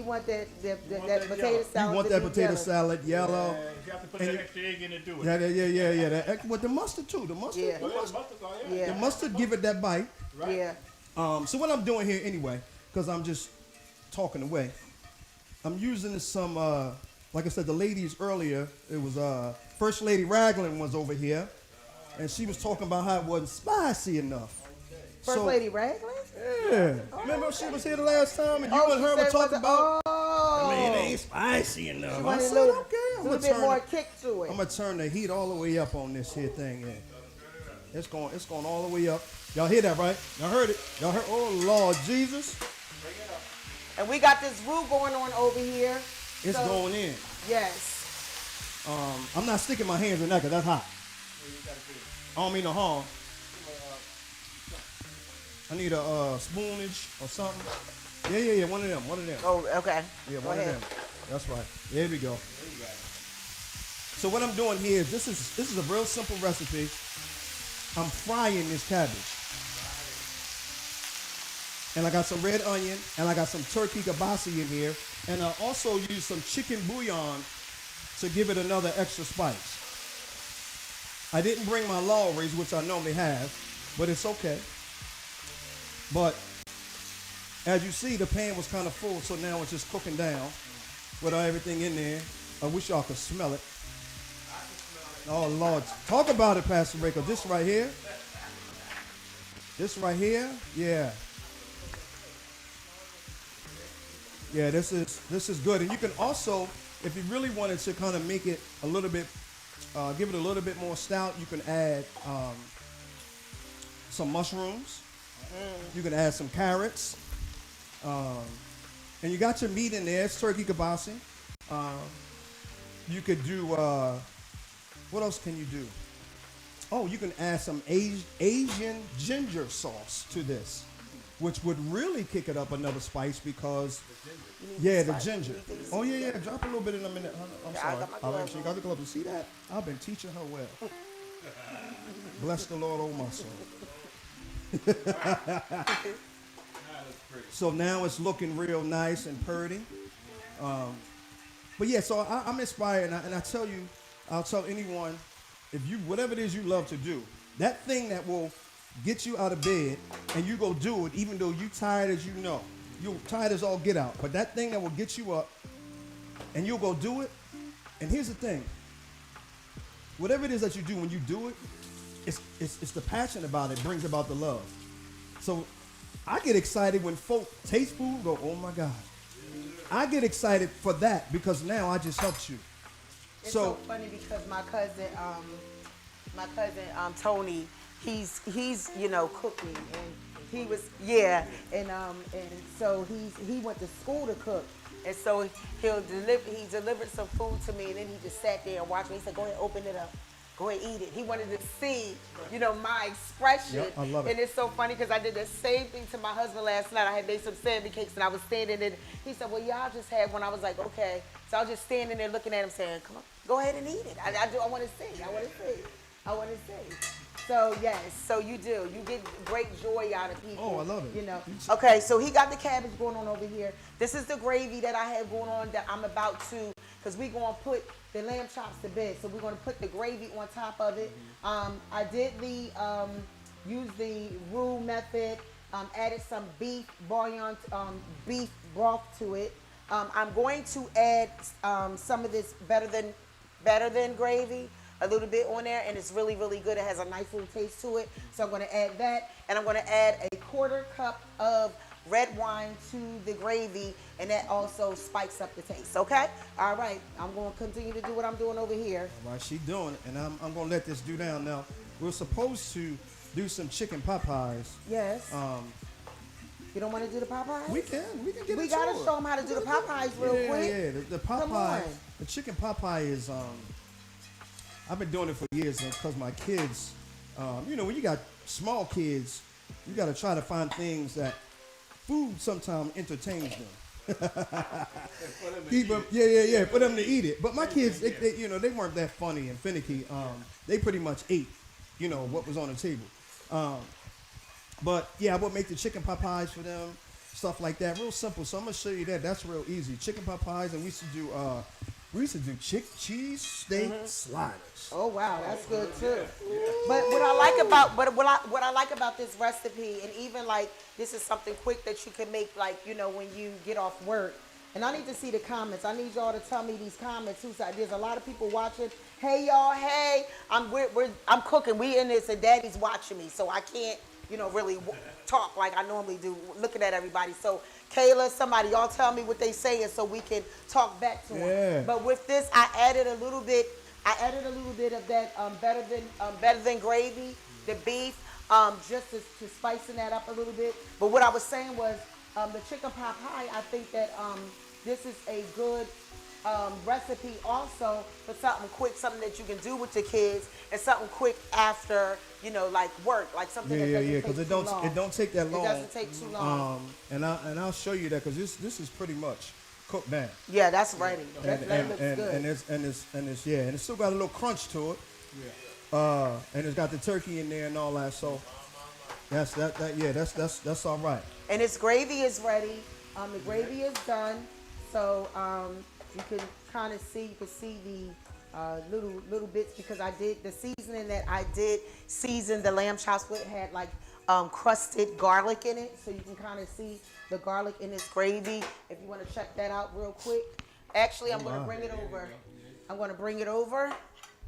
want that that potato yellow. salad. You want to that be potato yellow. salad yellow? You have to put And that you- extra egg in to do it. Yeah. With the mustard too. The mustard. Yeah. The Well, mustard, mustard's all, yeah. Yeah. the mustard give it that bite. Right. Yeah. So what I'm doing here anyway, because I'm just talking away, I'm using some, like I said, the ladies earlier, it was First Lady Raglan was over here, and she was talking about how it wasn't spicy enough. First So- Lady Raglan? Yeah. Remember she was here the last time, and you and she her were said talking about, Oh. I mean, it ain't spicy enough. She I wanted said, a little, okay, I'm little gonna bit more turn, kick to it. I'm gonna turn the heat all the way up on this here thing here. It's going all the way up. Y'all hear that, right? Y'all heard it. Y'all heard, oh Lord Jesus. And we got this roux going on over here. It's So- going in. Yes. I'm not sticking my hands in that because that's hot. I don't mean no harm. I need a spoonage or something. Yeah, one of them. Oh, okay. Yeah, Go one ahead. of them. That's right. There we go. So what I'm doing here is this is a real simple recipe. I'm frying this cabbage. and I got some red onion, and I got some turkey kibasi in here, and I also use some chicken bouillon to give it another extra spice. I didn't bring my laurels, which I normally have, but it's okay. But as you see, the pan was kind of full, so now it's just cooking down with everything in there. I wish y'all could smell it. Oh, Lord. Talk about it, Pastor Rico. This right here. This right here. Yeah. Yeah, this is good. And you can also, if you really wanted to kind of make it a little bit, give it a little bit more stout, you can add some mushrooms. You can add some carrots. And you got your meat in there. It's turkey kibasi. You could do, what else can you do? Oh, you can add some Asian ginger sauce to this, which would really kick it up another spice because, yeah, the ginger. Oh, yeah, yeah. Drop a little bit in a minute. I'm sorry. She got the gloves. You see that? I've been teaching her well. Bless the Lord, oh my soul. So now it's looking real nice and pretty. But yeah, so I'm inspired, and I tell you, I'll tell anyone, if you, whatever it is you love to do, that thing that will get you out of bed and you go do it, even though you tired as you know, you're tired as all get out, but that thing that will get you up and you'll go do it. And here's the thing, whatever it is that you do, when you do it, it's the passion about it brings about the love. So I get excited when folk taste food and go, oh my God. I get excited for that because now I just helped you. It's so funny because my cousin Tony, he's cooking, and he was and so he went to school to cook, and so he delivered some food to me, and then he just sat there and watched me. He said, "Go ahead, open it up. Go ahead, eat it." He wanted to see, my expression. Yep, I love it. And it's so funny because I did the same thing to my husband last night. I had made some salmon cakes and I was standing there. He said, well, y'all just had one. I was like, okay. So I was just standing there looking at him saying, come on, go ahead and eat it. I want to see. I want to see. So, yes, so you do. You get great joy out of people. Oh, I love it. Okay, so he got the cabbage going on over here. This is the gravy that I have going on that I'm about to, because we're going to put the lamb chops to bed. So we're going to put the gravy on top of it. I did use the roux method, added some beef bouillon, beef broth to it. I'm going to add some of this better than gravy, a little bit on there, and it's really, really good. It has a nice little taste to it. So I'm going to add that, and I'm going to add a 1/4 cup of red wine to the gravy, and that also spikes up the taste, okay? All right, I'm going to continue to do what I'm doing over here. All right, she's doing it, and I'm going to let this do down. Now, we're supposed to do some chicken pot pies. Yes. You don't want to do the Popeyes? We can get We it. got to show them how to do the Popeyes real quick. Yeah, the Popeye, the chicken Popeye is, I've been doing it for years because my kids, when you got small kids, you got to try to find things that food sometimes entertains them. For them to eat it. But my kids, they weren't that funny and finicky. They pretty much ate, what was on the table. But yeah, I would make the chicken pot pies for them, stuff like that. Real simple. So I'm gonna show you that. That's real easy. Chicken pot pies, and we used to do cheese steak sliders. Oh wow, that's good too. But what I like about this recipe, and even like this is something quick that you can make, like when you get off work. And I need to see the comments. I need y'all to tell me these comments. There's a lot of people watching. Hey y'all, hey, I'm cooking. We in this, and Daddy's watching me, so I can't really talk like I normally do, looking at everybody. So Kayla, somebody, y'all tell me what they saying so we can talk back to them. Yeah. But with this, I added a little bit of that better than gravy, the beef, just to spicing that up a little bit. But what I was saying was the chicken pot pie. I think that this is a good recipe also for something quick, something that you can do with your kids, and something quick after like work, like something that doesn't take too long. It don't take that long. It doesn't take too long. And I'll show you that because this is pretty much cooked down. Yeah, that's ready. That looks good. And it's still got a little crunch to it. Yeah. And it's got the turkey in there and all that. So That's all right. And its gravy is ready. The gravy is done. So you can kind of see, you can see the little bits because I did the seasoning that I did season the lamb chops with had like crusted garlic in it. So you can kind of see the garlic in this gravy. If you want to check that out real quick. Actually, I'm going to bring it over. I'm going to bring it over.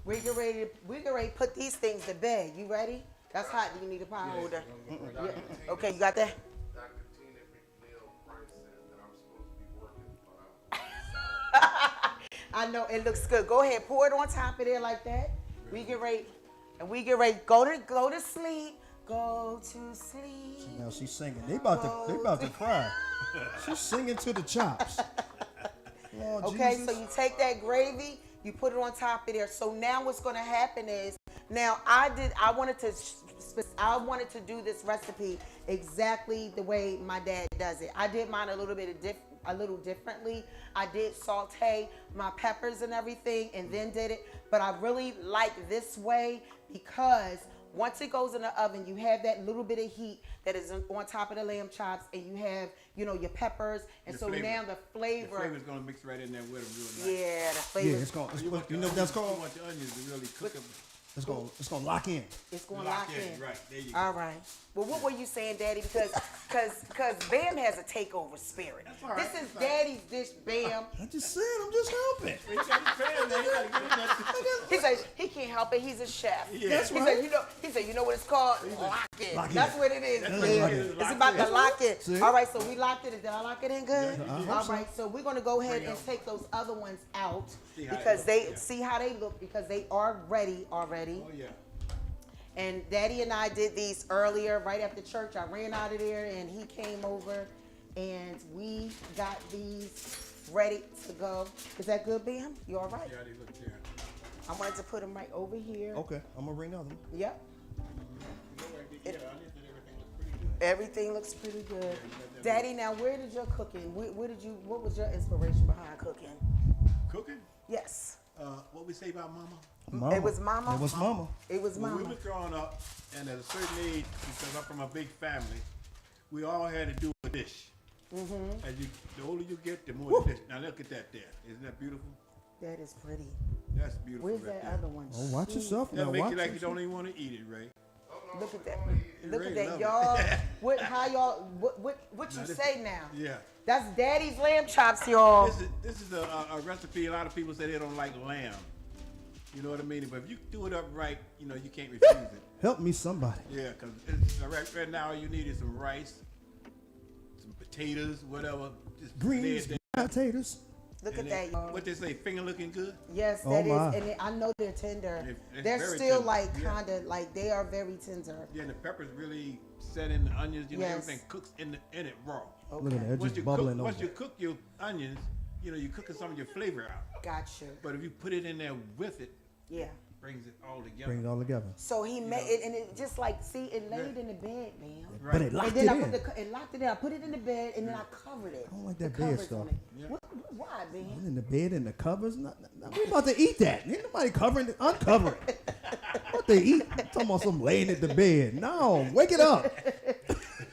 We're getting ready to put these things to bed. You ready? That's hot. You need a pie holder. Yeah. Okay, you got that? Dr. Tina McNeil Price says that I'm supposed to be working, but I'm I know it looks good. Go ahead, pour it on top of there like that. We get ready, and we get ready. Go to sleep. Go to sleep. Now she's singing. They about to cry. She's singing to the chops. Lord Okay, Jesus. so you take that gravy, you put it on top of there. So now what's going to happen is, now I wanted to do this recipe exactly the way my dad does it. I did mine a little differently. I did saute my peppers and everything and then did it, but I really like this way because once it goes in the oven, you have that little bit of heat that is on top of the lamb chops, and you have, your peppers, and so now the flavor. The flavor's gonna mix right in there with them real nice. Yeah, the flavor. Yeah, it's going. You know what that's You called? want the onions to really cook them. It's going to lock in. It's going to lock in. Right, there you go. All right. Well, what were you saying, Daddy? Because Bam has a takeover spirit. That's all right. This is Daddy's dish, Bam. I just said I'm just helping. He got his fan there. He gotta get in that. He said he can't help it. He's a chef. Yeah. That's He right. said, you know what it's called? Lock in. Lock in. That's what it is. That's Bam. what it is. It's Lock about in. to lock in. See? All right, so we locked it in. Did I lock it in good? I hope All so. right, so we're going to go ahead Bring and it take those other ones out See how because they they look, yeah. see how they look because they are ready already. Oh yeah. And Daddy and I did these earlier, right after church. I ran out of there and he came over and we got these ready to go. Is that good, Bam? You all right? Yeah, they look there. I wanted to put them right over here. Okay, I'm gonna bring the other one. Yep. Yeah, onions and everything looks pretty good. Everything looks pretty good. Daddy, now where did your cooking? What was your inspiration behind cooking? Cooking? Yes. What we say about mama? Mama. It was Mama? It was Mama. It was When we Mama. was growing up, and at a certain age, because I'm from a big family, we all had to do a dish. Mm-hmm. The older you get, the more the dish. Now look at that there. Isn't that beautiful? That is pretty. That's beautiful. Where's right that there. other one? Oh, watch yourself That now. make Watch you like you yourself. don't even want to eat it, Ray. Look at that. Look Ray at that, love y'all. it. How y'all? What you Now this- say now? Yeah. That's Daddy's lamb chops, y'all. This is a recipe. A lot of people say they don't like lamb. You know what I mean? But if you do it up right, you can't refuse it. Help me, somebody. Yeah, because right now all you need is some rice, some potatoes, whatever. Just Greens, lay it there. potatoes. Look at And that, then, y'all. what they say, finger looking good? Yes, Oh, that is, my. and I know they're tender. It's They're very still tender, like yeah. kind of like they are very tender. Yeah, and the peppers really set in the onions. Yes. Everything cooks in it raw. Okay. Look at that, just bubbling once over. you cook your onions, you're cooking some of your flavor out. Got you. But if you put it in there with it, Yeah. brings it all together. Bring it all together. So he made it, and it just like it laid Yeah. in the bed, man. Right. But it And locked then it I in. put it locked it in. I put it in the bed, and then I covered it. I don't like The that bed covers stuff. on it. Yeah. Why, man? In the bed and the covers. We about to eat that. Ain't nobody covering it. Uncover it. What they eat? I'm talking about some laying at the bed. No, wake it up.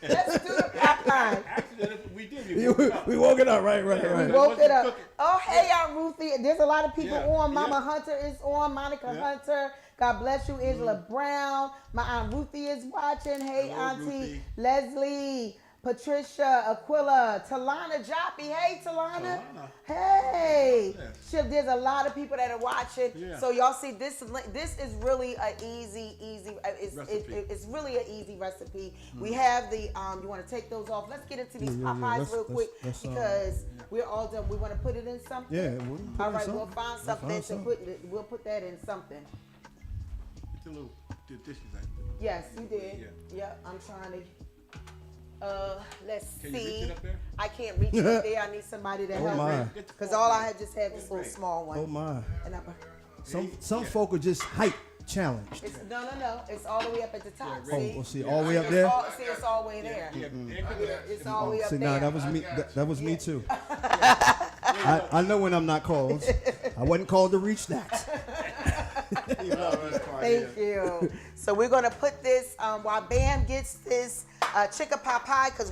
Let's do the Popeye. Actually, that's what we did. We woke it up. Right. We Right. woke Once it you up. cook it. Oh, hey, y'all, Ruthie. There's a lot of people Yeah, on. Mama yeah. Hunter is on. Monica Yeah. Hunter. God bless you. Angela Brown. My Aunt Ruthie is watching. Hey, Hello, Auntie Ruthie. Leslie. Patricia, Aquila, Talana Joppy. Hey, Talana. Talana. Hey. Yes. Ship, there's a lot of people that are watching. Yeah. So y'all see, this is really a easy. Recipe. It's really an easy recipe. We have the you want to take those off. Let's get into these Yeah. Popeyes Let's- real quick let's, because we're all done. We want to put it in something. Yeah, we'll put it All in right, something. we'll find We'll something find to something. put. We'll put that in something. It's a little the dishes. Yes, you did. Yeah. Yep, I'm trying to. Let's Can you reach see. it up there? I can't reach it up there. I need somebody to Oh, help my. me because all I had just had this little small one. Oh my. And I, Some folk are just height challenged. it's no. It's all the way up at the top. Yeah, Oh, see? we'll see all the way up there. It's all the way there. Yeah. It's all the way up See, there. nah, that was me. That was me too. I know when I'm not called. I wasn't called to reach that. You love this part, Thank you. So we're gonna put this while Bam gets this chicken pot pie because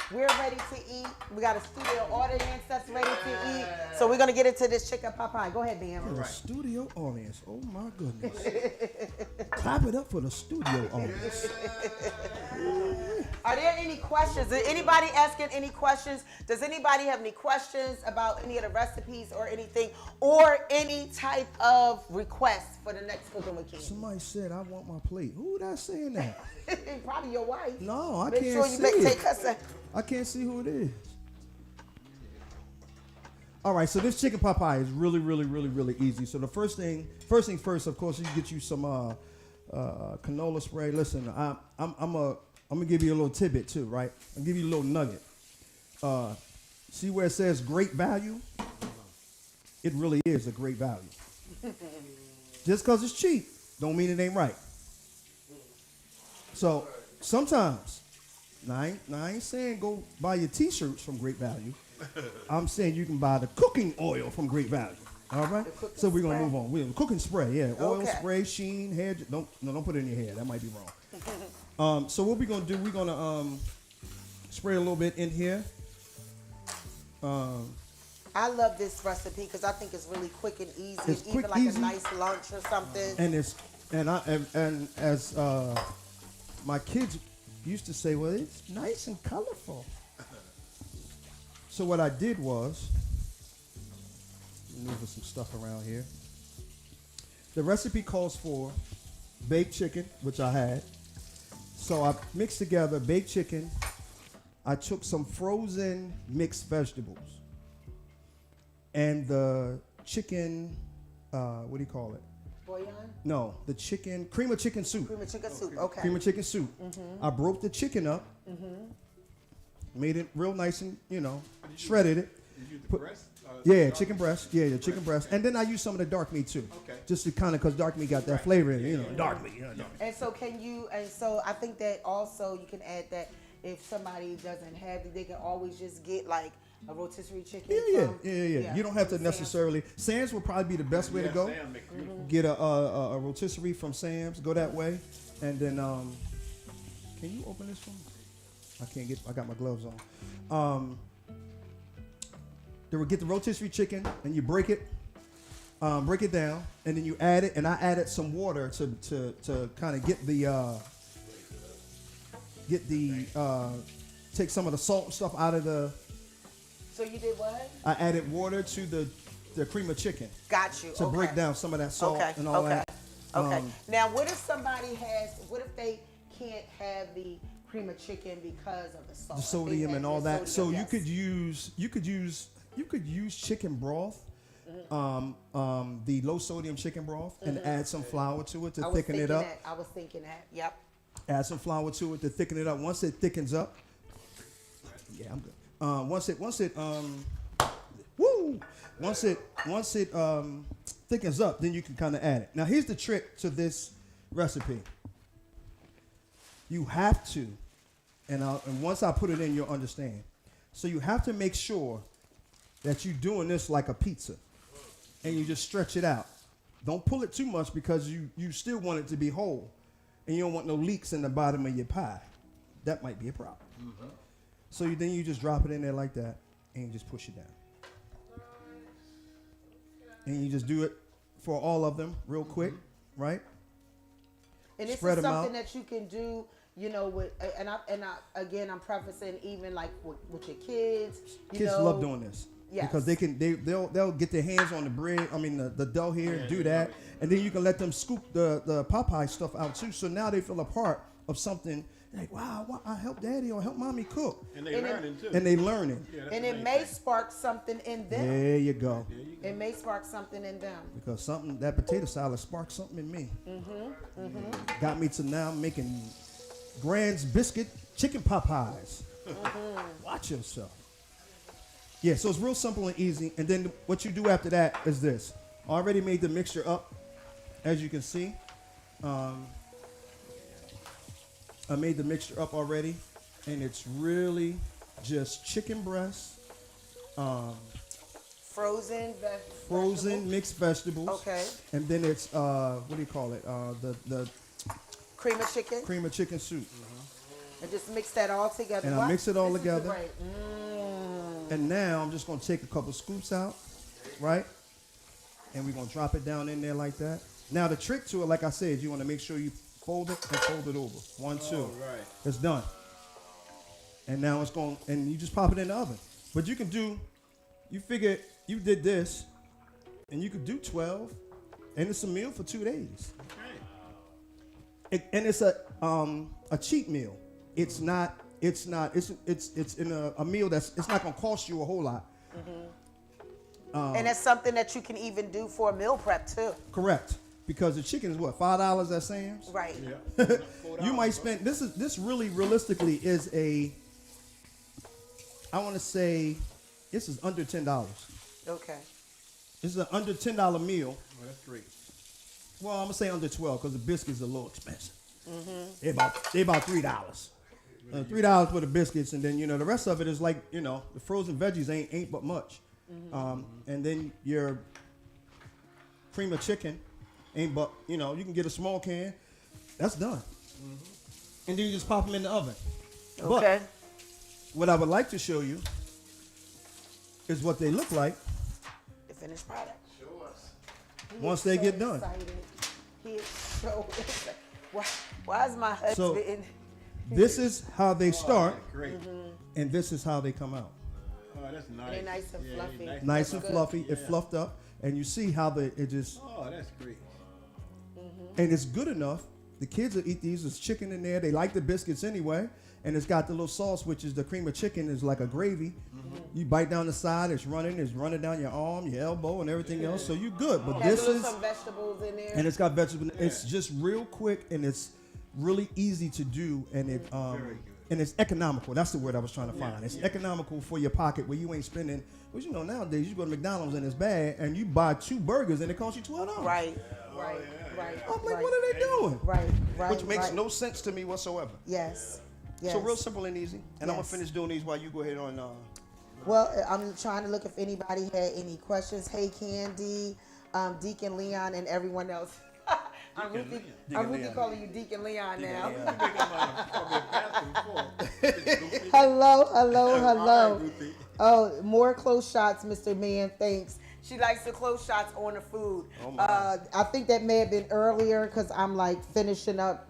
we're ready to eat. We got a studio audience that's ready to eat. So we're gonna get into this chicken pot pie. Go ahead, Bam. The studio audience. Oh my goodness. Clap it up for the studio audience. Are there any questions? Is anybody asking any questions? Does anybody have any questions about any of the recipes or anything, or any type of request for the next Cooking with King? Somebody said, I want my plate. Who that saying that? Probably your wife. No, I Make can't sure you see take it. us. I can't see who it is. All right, so this chicken pot pie is really, really, really, really easy. So the first thing first, of course, you get you some canola spray. Listen, I'm gonna give you a little tidbit too, right? I'll give you a little nugget. See where it says great value? It really is a great value. Just because it's cheap, don't mean it ain't right. So sometimes, now I ain't saying go buy your t-shirts from Great Value. I'm saying you can buy the cooking oil from Great Value. All right? So we're gonna move on. We're cooking spray, yeah. Oil spray, sheen, hair. Don't put it in your hair. That might be wrong. So what we're gonna do? We're gonna spray a little bit in here. I love this recipe because I think it's really quick and easy. It's Even quick, like easy. a nice lunch or something. And as my kids used to say, well, it's nice and colorful. So what I did was moving some stuff around here. The recipe calls for baked chicken, which I had. So I mixed together baked chicken. I took some frozen mixed vegetables and the chicken, what do you call it? Bouillon? No, the cream of chicken soup. Cream of chicken soup, okay. Cream of chicken soup. Mm-hmm. I broke the chicken up, made it real nice and, shredded it. Did you use the breast? Yeah, chicken breast. Yeah, the chicken breast. And then I use some of the dark meat too. Okay. Just to kind of, because dark meat got that flavor in it, dark meat. And so so I think that also you can add that if somebody doesn't have it, they can always just get like a rotisserie chicken. Yeah. You don't have to necessarily. Sam's will probably be the best way to go. Sam make it. Get a rotisserie from Sam's. Go that way, and then can you open this for me? I can't get. I got my gloves on. Get the rotisserie chicken and you break it down, and then you add it. And I added some water to kind of take some of the salt and stuff out of the. So you did what? I added water to the cream of chicken. Got you. To break down some of that salt and all that. Okay. Now, what if what if they can't have the cream of chicken because of the salt? The sodium and all that. So yes. you could use chicken broth, the low sodium chicken broth, and add some flour to it to thicken it up. I was thinking that. Yep. Add some flour to it to thicken it up. Once it thickens up, yeah, I'm good. Once it thickens up, then you can kind of add it. Now here's the trick to this recipe. You have to, and once I put it in, you'll understand. So you have to make sure that you're doing this like a pizza, and you just stretch it out. Don't pull it too much because you still want it to be whole, and you don't want no leaks in the bottom of your pie. That might be a problem. Mm-hmm. So then you just drop it in there like that, and you just push it down. And you just do it for all of them real quick, right? And this Spread is them something out. that you can do, with, again, I'm prefacing even like with your kids. Kids love doing this. Yes. Because they'll get their hands on the bread, the dough here, and do that. And then you can let them scoop the Popeye stuff out too. So now they feel a part of something. Like, wow, I help daddy or help mommy cook. And they learning too. And they learning. Yeah, And it may spark something in them. There you go. It may spark something in them. Because that potato salad sparked something in me. Got me to now making Grand's biscuit chicken Popeyes. Watch yourself. Yeah, so it's real simple and easy. And then what you do after that is this. I already made the mixture up, as you can see. I made the mixture up already, and it's really just chicken breast, frozen frozen vegetables. mixed vegetables. Okay. And then it's what do you call it? The Cream of chicken. cream of chicken soup. And just mix that all together. And I What? mix it all This is together. great. And now I'm just gonna take a couple scoops out, right? And we're gonna drop it down in there like that. Now the trick to it, like I said, you want to make sure you fold it and fold it over. 1, 2. Right. It's done. And now it's going, and you just pop it in the oven. But you can do, you figure you did this, and you could do 12, and it's a meal for 2 days. And it's a cheap meal. It's not. It's in a meal it's not gonna cost you a whole lot. And that's something that you can even do for a meal prep too. Correct. Because the chicken is what, $5 at Sam's? Right. Yeah. You might spend this really realistically is I want to say this is under $10. Okay. This is an under $10 meal. Well, that's great. Well, I'm gonna say under 12 because the biscuits are a little expensive. They're about $3. $3 for the biscuits, and then the rest of it is like the frozen veggies ain't but much. And then your cream of chicken ain't but you can get a small can. That's done. And then you just pop them in the oven. Okay. But what I would like to show you is what they look like The finished product. Show us. He once is they so get done. excited. He is so excited. Why is my husband? This is how they start, That's great. and this is how they come out. Oh, that's nice. They're nice and Yeah, fluffy. Nice and good. fluffy. It fluffed up, and you see how it just. Oh, that's great. And it's good enough. The kids will eat these. There's chicken in there. They like the biscuits anyway. And it's got the little sauce, which is the cream of chicken, is like a gravy. You bite down the side, it's running down your arm, your elbow, and everything else. So you good. But Has this is, some vegetables in there. and it's got vegetables. It's just real quick, and it's really easy to do, and it Very good. and it's economical. That's the word I was trying to find. It's economical for your pocket, where you ain't spending. Well, nowadays you go to McDonald's and it's bad, and you buy 2 burgers and it costs you $12. Right. Oh, Right. I'm like, what are they doing? Right. Which makes no sense to me whatsoever. Yes. Yes. So real simple and easy. And I'm gonna Yes. finish doing these while you go ahead on. Well, I'm trying to look if anybody had any questions. Hey, Candi, Deacon Leon, and everyone else. I'm Ruthie Leon. calling you Deacon Leon now. You think I'm a pastor before. Hello. All right, Ruthie. Oh, more close shots, Mr. Man. Thanks. She likes the close shots on the food. Oh, my. I think that may have been earlier because I'm like finishing up,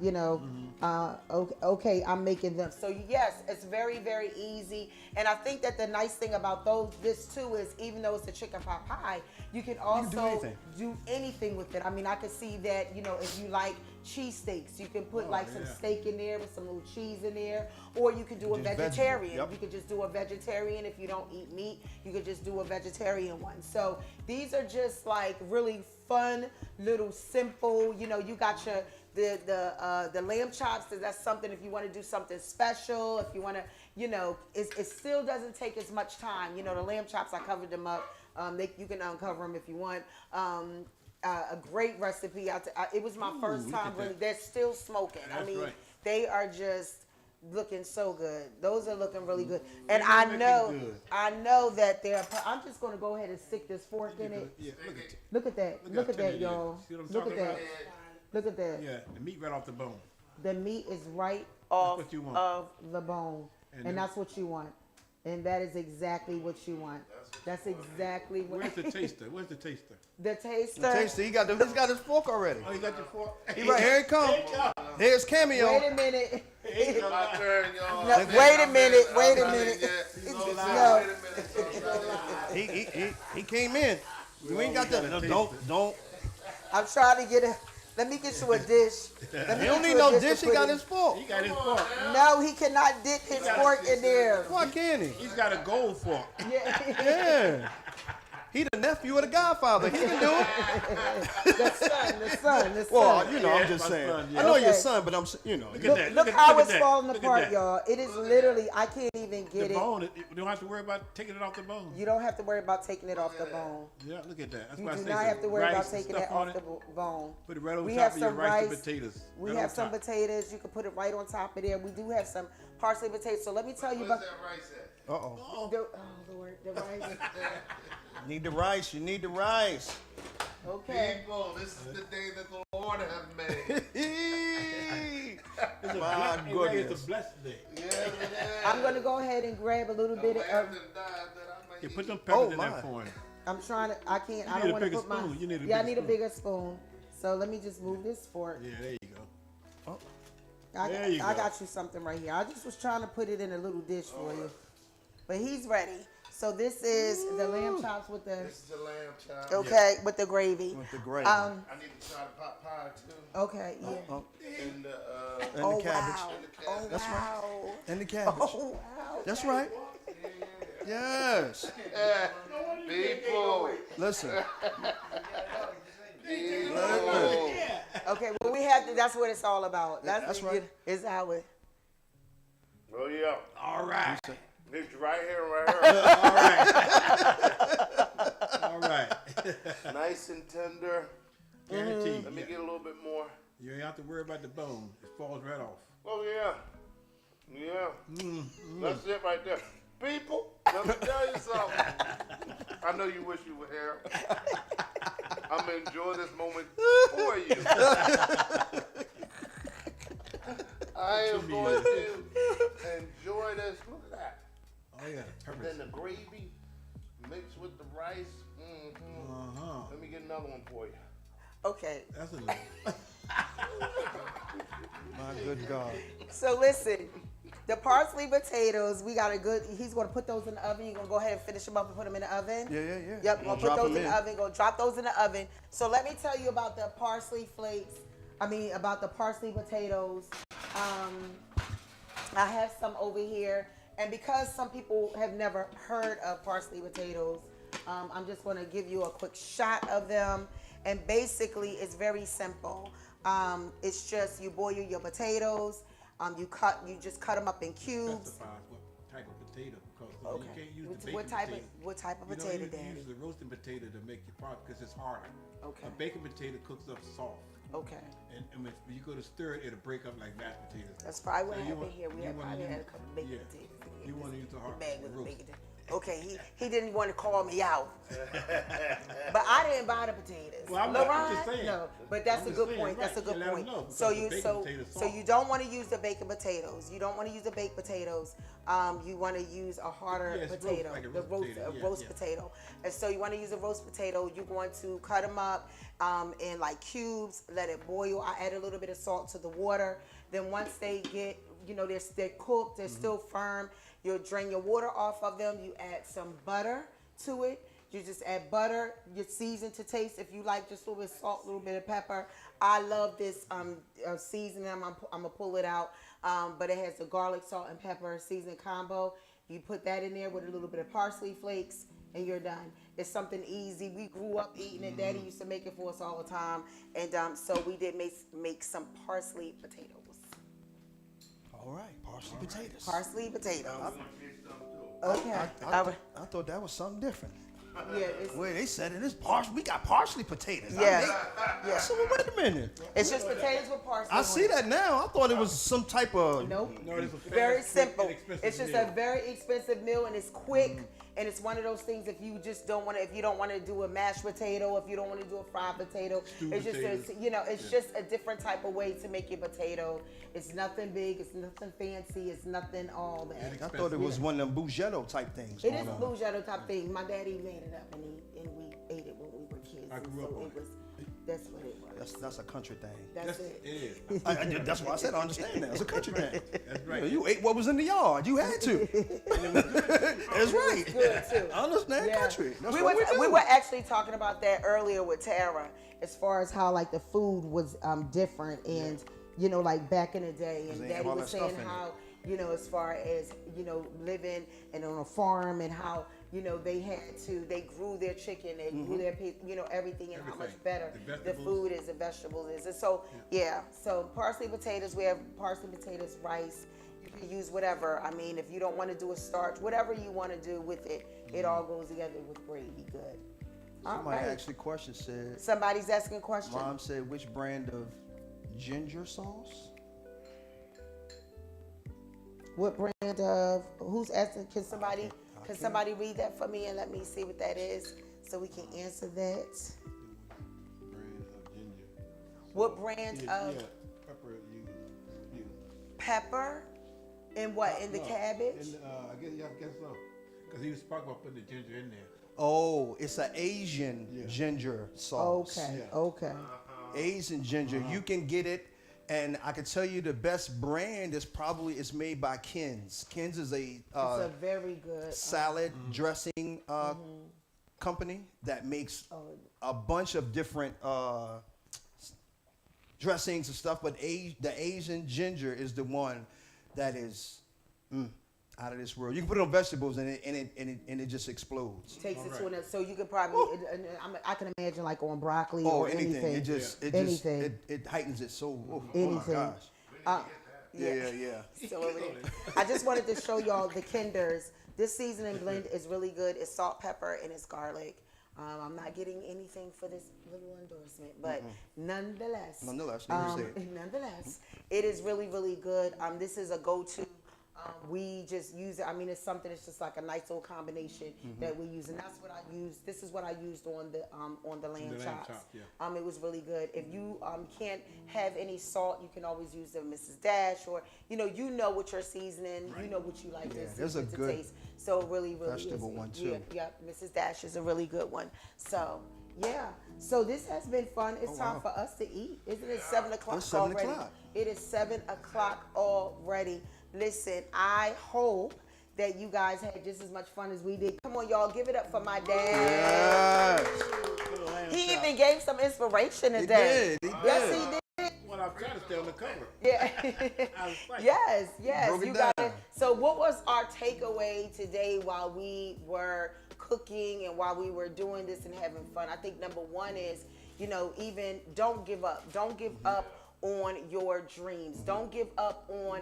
okay, I'm making them. So yes, it's very, very easy. And I think that the nice thing about this too is even though it's a chicken pot pie, you can also do anything with it. I mean, I could see that, if you like cheesesteaks, you can put some steak in there with some little cheese in there, or you could do a vegetarian. Yep. You could just do a vegetarian. If you don't eat meat, you could just do a vegetarian one. So these are just like really fun, little simple, you got your the lamb chops. That's something if you want to do something special, if you want to, it still doesn't take as much time. The lamb chops, I covered them up. You can uncover them if you want. A great recipe. It was my first time. Really, they're still smoking. That's I mean, right. they are just looking so good. Those are looking really good. They're And I looking know, good. that they're. I'm just going to go ahead and stick this fork in it. Yeah, Look at that. Look at that, y'all. See what I'm Look at talking that. about? Look at that. Yeah, the meat right off the bone. The meat is right off what you want. of the bone. And And then- that's what you want. And that is exactly what you want. That's exactly what Where's the taster? Where's the taster? the taster. Taste it. He's got his fork already. Oh, you got your fork? Here it comes. Here's Cameo. Wait a minute. My turn, y'all. No, wait a minute. Wait a minute. No. He came in. You ain't got that. No, don't. I'm trying to get a. Let me get you a dish. He don't need no dish. He got his fork. He got his fork. No, he cannot dip his fork in there. Why can't he? He's got a gold fork. Yeah. He the nephew of the Godfather. He can do it. The son. Well, I'm Yeah, just my saying. son, yeah. I know your Okay. son, but I'm. Look at that. Look how at it's that. falling Look at apart, that. y'all. It is literally, I can't even get The it. bone, you don't have to worry about taking it off the bone. You don't have to worry about taking it off the bone. Yeah, look at that. That's You why I do say not some have to worry rice about and taking stuff it on off the bone. Put it right over We top have of your some rice and rice. potatoes. We Right have on some top. potatoes. You can put it right on top of there. We do have some parsley potatoes. So let me tell you Where's about that rice at? Uh-oh. oh Lord, the rice. Need the rice. You need the rice. Okay. People, this is the day that the Lord have made. My It's goodness. a blessed day. Yes, it is. I'm gonna go ahead and grab a little The bit lambs of. that died that I may You put eat. them peppers Oh, in my. that corn. I'm trying to. I can't. I need don't a want to bigger put my. spoon. You need a yeah, I bigger need a spoon. bigger spoon. So let me just move this fork. Yeah, there you go. There you I go. got you something right here. I just was trying to put it in a little dish for you, but he's ready. So this is the lamb chops with the. This is the lamb chop. Okay, with the gravy. With the gravy. I need to try the pot pie too. Okay. Yeah. Oh, And the and Oh the cabbage. wow. cabbage. Oh That's right. wow. And the cabbage. Oh wow. That's right. Yes. people. Listen. People. Okay, well we have to. That's what it's all about. That's right. It's how it. Oh yeah. All right. It's right here, right All right. here. Nice and tender. Guaranteed. Let me get a little bit more. You ain't have to worry about the bone. It falls right off. Oh yeah. Yeah. That's it right there. People, let me tell you something. I know you wish you were here. I'm gonna enjoy this moment for you. I am going to enjoy this. Look at that. Oh yeah, And then the gravy mixed with the rice. Uh-huh. Let me get another one for you. Okay. That's a little. My good God. So listen, the parsley potatoes, we got a good. He's gonna put those in the oven. You're gonna go ahead and finish them up and put them in the oven. Yeah. Yep, Gonna gonna put drop those them in the oven. Gonna drop those in the oven. So let me tell you about the parsley flakes. About the parsley potatoes. I have some over here, and because some people have never heard of parsley potatoes, I'm just gonna give you a quick shot of them. And basically, it's very simple. It's just you boil your potatoes. You just cut them up in cubes. Specifies what type of potato, because Okay. you can't use the What baked type potato. of what type of You potato, know, you Daddy? use the roasting potato to make your pot because it's harder. Okay. A baked potato cooks up soft, Okay. and when you go to stir it, it'll break up like mashed potatoes. That's probably what So you happened want- here. We you had wanna probably had a use- couple baked yeah. potatoes. You want to use the hard bag with the roast. baked potatoes. Okay, he didn't want to call me out, but I didn't buy the potatoes. Well, I'm just LaRon, saying. no, but that's I'm a just good saying, point. That's a right, good you let 'em point. know, because So the you baked so potatoes so soft. you don't want to use the baked potatoes. You don't want to use the baked potatoes. You want to use a harder Yeah, it's roast, potato, like a the roast roast potato. a Yeah, roast yeah. potato. And so you want to use a roast potato. You're going to cut them up in like cubes. Let it boil. I add a little bit of salt to the water. Then once they get, they're cooked, they're still firm. You'll drain your water off of them. You add some butter to it. You just add butter. You season to taste. If you like, just a little bit of salt, a little bit of pepper. I love this seasoning. I'm gonna pull it out. But it has the garlic, salt, and pepper seasoning combo. You put that in there with a little bit of parsley flakes, and you're done. It's something easy. We grew up eating it. Daddy used to make it for us all the time, and so we did make some parsley potatoes. All right. Parsley potatoes. Parsley potatoes. I'm gonna taste some too. Okay. I thought that was something different. Yeah. It's, Wait, they said it is parsley. We got parsley potatoes. yeah. Yeah. So wait a minute. It's just potatoes with parsley. I on see it. that now. I thought it was some type of. Nope. No, it's a Very fast, quick, simple. inexpensive It's just meal. a very expensive meal, and it's quick. And it's one of those things. If you just don't want to, if you don't want to do a mashed potato, if you don't want to do a fried potato, Stewed it's just potatoes. it's just a different type of way to make your potato. It's nothing big. It's nothing fancy. It's nothing all that. I thought it was one of them Bugetto type things. It is going a on. Bugetto type thing. My daddy made it up, and we ate it when we were kids. I And grew up so on it was. That's what it was. That's a country thing. That's It it. is. That's why I said I understand that. It's a country thing. That's right. You ate what was in the yard. You had to. That's right. Good too. I understand Yeah. country. That's we what were we do. we were actually talking about that earlier with Tara, as far as how like the food was different, and like back in the day, and they have Daddy all was that saying stuff in how as far as living and on a farm, and how they grew their chicken, they grew their everything, and how much Everything. better The the vegetables. food is, the vegetables is, and so so parsley potatoes, we have parsley potatoes, rice. You can use whatever. I mean, if you don't want to do a starch, whatever you want to do with it, it all goes together with gravy. Good. All Somebody right. actually question said, Somebody's asking a question. Mom said, which brand of ginger sauce? What brand of? Who's asking? Can somebody? I Can can't. somebody read that for me and let me see what that is? so we can answer that. Brand of ginger. What brand Yeah, of pepper you. pepper and what in the No, cabbage? I guess so. Because he was talking about putting the ginger in there. Oh, it's an Asian ginger sauce. Okay, Yeah. okay. Asian ginger. You can get it, and I can tell you the best brand is made by Ken's. Ken's is a It's a very good. salad dressing company that makes a bunch of different dressings and stuff. But the Asian ginger is the one that is out of this world. You can put it on vegetables and it just explodes. Takes it to another. So you could probably. I can imagine like on broccoli or anything. It heightens it so. Oh my Anything. gosh. Yeah. So over there. I just wanted to show y'all the Kinders. This seasoning blend is really good. It's salt, pepper, and it's garlic. I'm not getting anything for this little endorsement, but nonetheless, nonetheless, it is really, really good. This is a go-to. We just use it. I mean, it's something. It's just like a nice little combination that we use, and that's what I use. This is what I used on the lamb chops. It was really good. If you can't have any salt, you can always use the Mrs. Dash, or you know what your seasoning. You know what you like to taste. So really, really vegetable one too. Yeah, Mrs. Dash is a really good one. So yeah. So this has been fun. It's time for us to eat. Isn't it 7 o'clock It's 7 already? o'clock. It is 7 o'clock already. Listen, I hope that you guys had just as much fun as we did. Come on, y'all, give it up for my dad. Yes. He even gave some inspiration today. He did. Yes, he did. Well, I'm trying to stay on the cover. Yeah. I was like, Yes. Broke it You got down. it. So what was our takeaway today while we were cooking and while we were doing this and having fun? I think number one is, even don't give up. Don't give up on your dreams. Don't give up on,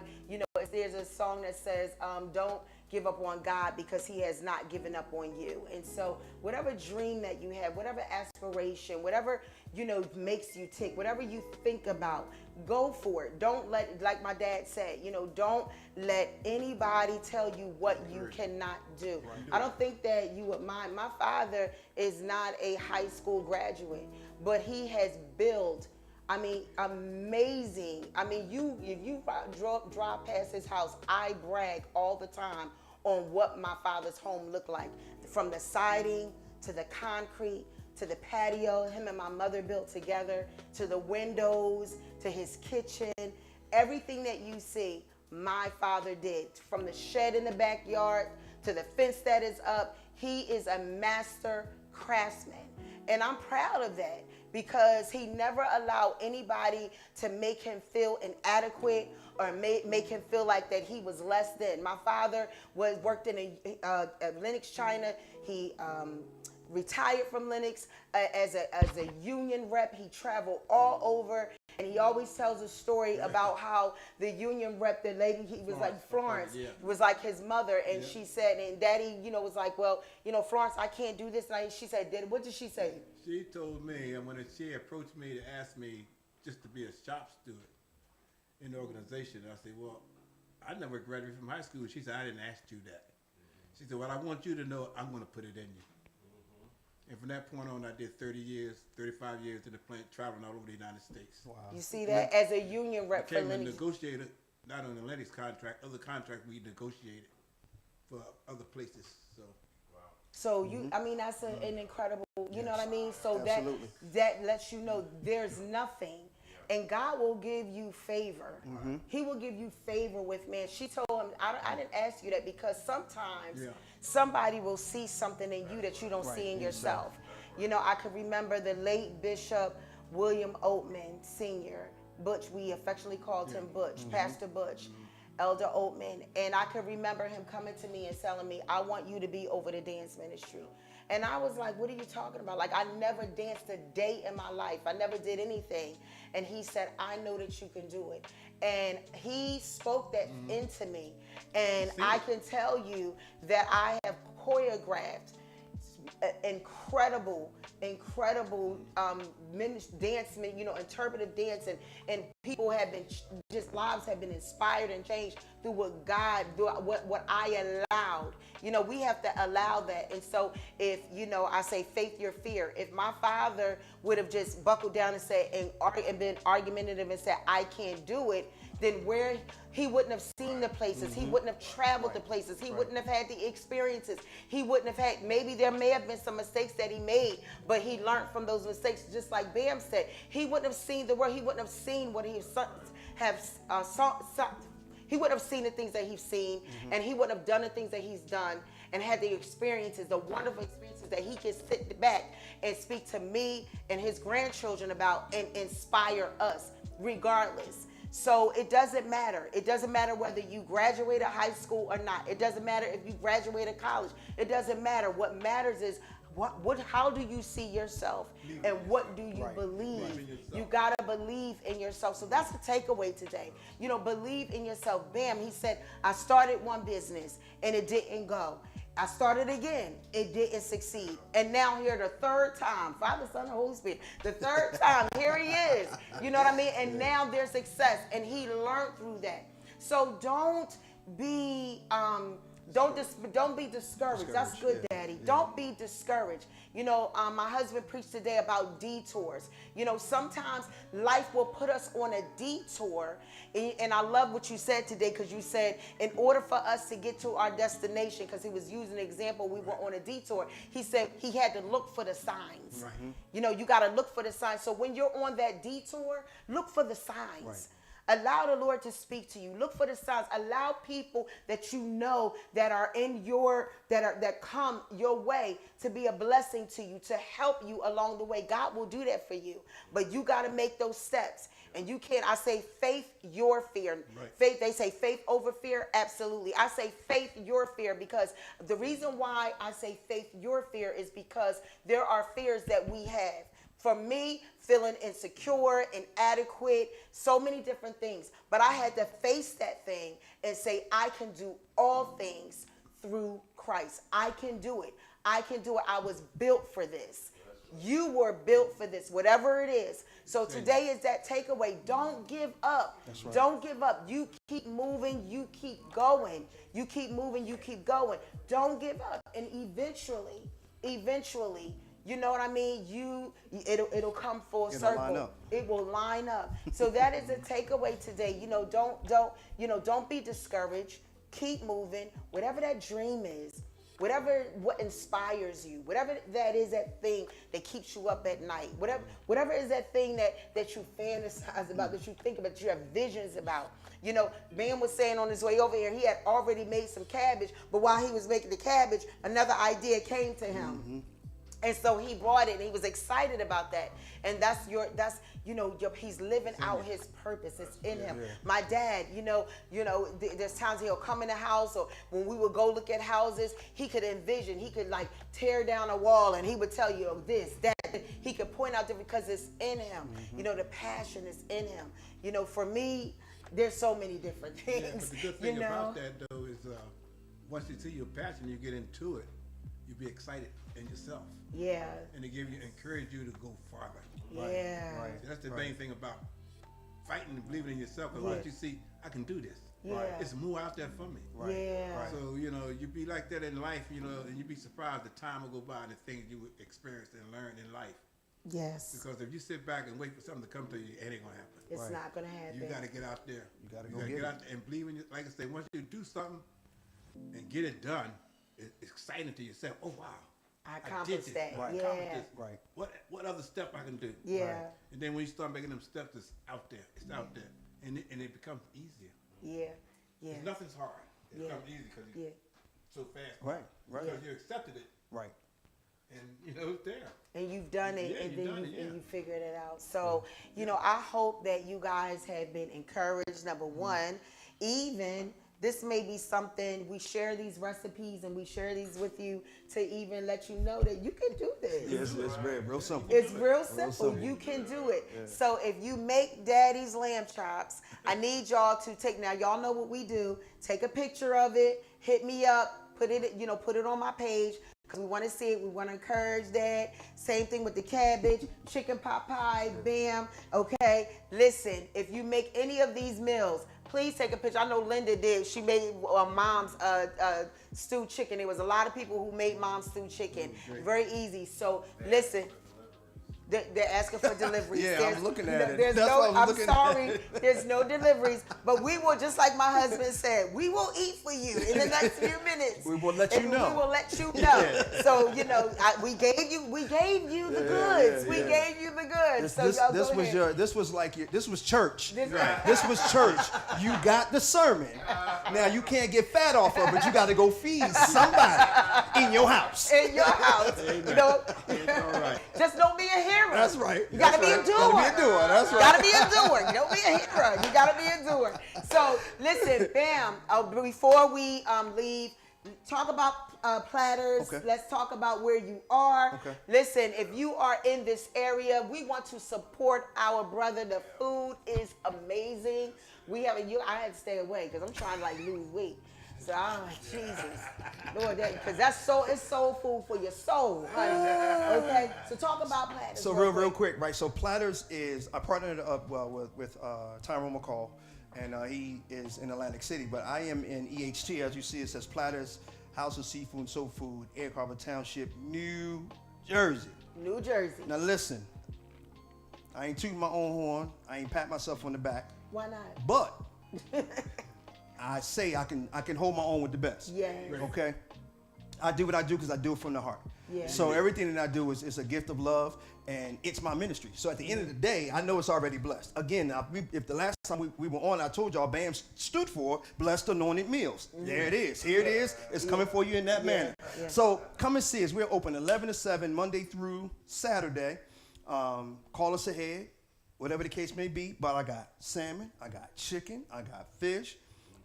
there's a song that says, don't give up on God because he has not given up on you. And so whatever dream that you have, whatever aspiration, whatever, makes you tick, whatever you think about, go for it. Don't let, like my dad said, don't let anybody tell you what you cannot do. I don't think that you would mind. My father is not a high school graduate, but he has built amazing. If you drive past his house, I brag all the time on what my father's home looked like. From the siding, to the concrete, to the patio, him and my mother built together, to the windows, to his kitchen. Everything that you see, my father did. From the shed in the backyard, to the fence that is up, he is a master craftsman. And I'm proud of that, because he never allowed anybody to make him feel inadequate or make him feel like that he was less than. My father worked in a Lennox China. He retired from Lennox as a union rep. He traveled all over, and he always tells a story about how the union rep, the lady, he was like Florence, was like his mother, and she said, and Daddy, was like, well, Florence, I can't do this. And she said, Daddy, what did she say? She told me, and when she approached me to ask me just to be a shop steward in the organization, I said, well, I never graduated from high school. She said, I didn't ask you that. She said, well, I want you to know I'm going to put it in you. And from that point on, I did 35 years in the plant, traveling all over the United States. Wow. You see that? As a union rep for Became a Lennox. negotiator, not on the Lennox contract, other contracts we negotiated for other places. So That's an incredible, you know what I mean? So Absolutely. that lets you know there's nothing. And God will give you favor. He will give you favor with man. She told him, I didn't ask you that because sometimes somebody will see something in you that you don't see in yourself. I could remember the late Bishop William Oatman Sr., Butch, we affectionately called him Butch, Pastor Butch. Elder Oatman, and I could remember him coming to me and telling me, I want you to be over the dance ministry. And I was like, what are you talking about? Like, I never danced a day in my life. I never did anything. And he said, I know that you can do it. And he spoke that into me. And I can tell you that I have choreographed incredible dance, interpretive dance, and people have been just lives have been inspired and changed through what I allowed. We have to allow that. And so if I say faith your fear, if my father would have just buckled down and said and been argumentative and said I can't do it, then where he wouldn't have seen the places, he wouldn't have traveled the places, he wouldn't have had the experiences, he wouldn't have had, maybe there may have been some mistakes that he made, but he learned from those mistakes. Just like Bam said, he wouldn't have seen the world, he wouldn't have seen what he he wouldn't have seen the things that he's seen, and he wouldn't have done the things that he's done, and had the experiences, the wonderful experiences that he can sit back and speak to me and his grandchildren about and inspire us regardless. So it doesn't matter. It doesn't matter whether you graduated high school or not. It doesn't matter if you graduated college. It doesn't matter. What matters is how do you see yourself and what do you believe? You got to believe in yourself. So that's the takeaway today. Believe in yourself. Bam, he said, I started one business and it didn't go. I started again. It didn't succeed. And now here the third time, Father, Son, and Holy Spirit, the third time, here he is. You know what I mean? And now there's success. And he learned through that. So don't be discouraged. That's good, Daddy. Yeah. Don't be discouraged. My husband preached today about detours. Sometimes life will put us on a detour. And I love what you said today, because you said in order for us to get to our destination, because he was using an example, we were on a detour. He said he had to look for the signs. Right. You got to look for the signs. So when you're on that detour, look for the signs. Right. Allow the Lord to speak to you. Look for the signs. Allow people that you know that are that come your way to be a blessing to you, to help you along the way. God will do that for you. But you got to make those steps. And you can't, I say faith, your fear. Right. Faith, they say faith over fear. Absolutely. I say faith, your fear, because the reason why I say faith, your fear is because there are fears that we have. For me, feeling insecure, inadequate, so many different things. But I had to face that thing and say, I can do all things through Christ. I can do it. I can do it. I was built for this. You were built for this, whatever it is. So today is that takeaway. Don't give up. That's right. Don't give up. You keep moving. You keep going. You keep moving. You keep going. Don't give up. And eventually, you know what I mean? It'll come full circle. Line up. It will line up. So that is a takeaway today. Don't be discouraged. Keep moving. Whatever that dream is, what inspires you, whatever that is, that thing that keeps you up at night, whatever is that thing that you fantasize about, that you think about, that you have visions about. Man was saying on his way over here, he had already made some cabbage, but while he was making the cabbage, another idea came to him. Mm-hmm. And so he brought it, and he was excited about that. And he's living out his purpose. It's in him. Yeah. My dad, there's times he'll come in the house, or when we would go look at houses, he could envision, he could like tear down a wall, and he would tell you this, that. He could point out different, because it's in him. Mm-hmm. The passion is in him. For me, there's so many different things. Yeah, but the good thing about that, though, is once you see your passion, you get into it, you'll be excited in yourself. Yeah. And they encourage you to go farther. Right. Yeah. Right. So that's the main thing about fighting and believing in yourself. Because once you see, I can do this. Yeah. It's more out there for me. Right. Yeah. Right. So, you be like that in life, and you'd be surprised the time will go by and the things you experienced and learned in life. Yes. Because if you sit back and wait for something to come to you, it ain't going to happen. It's not going to happen. You got to get out there. You got to go get out there and believe in it. Like I say, once you do something and get it done, it's exciting to yourself. Oh, wow. I accomplished that. Right. Yeah. Right. What other step I can do? Yeah. Right. And then when you start making them steps, it's out there. It's out there. And it becomes easier. Yeah. Yeah. Nothing's hard. It becomes easy because you're so fast. Right. Right. Because you accepted it. Right. And it's there. And you've done it, and then you figured it out. So, I hope that you guys have been encouraged. Number one, even this may be something, we share these recipes and we share these with you to even let you know that you can do this. Yes, it's real simple. It's real simple. You can do it. Yeah. So if you make Daddy's lamb chops, I need y'all to y'all know what we do. Take a picture of it, hit me up, put it on my page. because we want to see it. We want to encourage that. Same thing with the cabbage, chicken pot pie, bam. Okay, listen, if you make any of these meals, please take a picture. I know Linda did. She made mom's stewed chicken. There was a lot of people who made mom's stewed chicken. Very easy. So listen. They're asking for deliveries. Yeah, I'm looking at it. There's That's no, what I'm I'm looking sorry, at. there's no deliveries, but we will, just like my husband said, we will eat for you in the next few minutes. We will let you know. We will let you know. So, you know, we gave you the goods. yeah, We yeah. gave you the goods. So y'all go ahead. This was church. This- This was church. You got the sermon. Now you can't get fat off of it. You got to go feed somebody in your house. In your house, you know, All right. just don't be a hero. That's right. You gotta That's be right. a doer. Gotta be a doer. That's You right. gotta be a doer. You don't be a hero. You gotta be a doer. So listen, bam. Before we leave, talk about platters. Okay. Let's talk about where you are. Okay. Listen, if you are in this area, we want to support our brother. The food is amazing. I had to stay away because I'm trying to like lose weight. So I'm like, Jesus, Lord, it's soul food for your soul, honey. Okay, so talk about platters. So real quick, right? So Platters is, I partnered up with Tyrone McCall, and he is in Atlantic City, but I am in EHT. As you see, it says Platters, House of Seafood and Soul Food, Egg Harbor Township, New Jersey. New Jersey. Now listen, I ain't tooting my own horn. I ain't pat myself on the back. Why not? But I say I can hold my own with the best. Yeah. Okay. I do what I do because I do it from the heart. Yeah. So everything that I do is a gift of love, and it's my ministry. So at the end of the day, I know it's already blessed. Again, if the last time we were on, I told y'all, BAM stood for Blessed Anointed Meals. There it is. Here it is. It's coming for you in that manner. Yeah. So come and see us. We're open 11 to 7, Monday through Saturday. Call us ahead, whatever the case may be. But I got salmon, I got chicken, I got fish,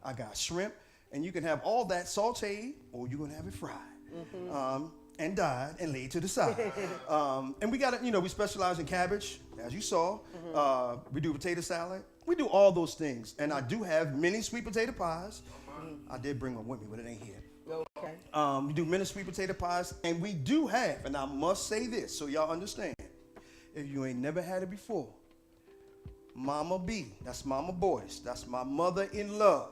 I got shrimp, and you can have all that sauteed, or you're gonna have it fried, and dyed and laid to the side. And we got it. We specialize in cabbage, as you saw. We do potato salad. We do all those things, and I do have mini sweet potato pies. I did bring one with me, but it ain't here. Okay. We do mini sweet potato pies, and we do have, and I must say this so y'all understand, if you ain't never had it before, Mama B, that's Mama Boyce, that's my mother-in-law,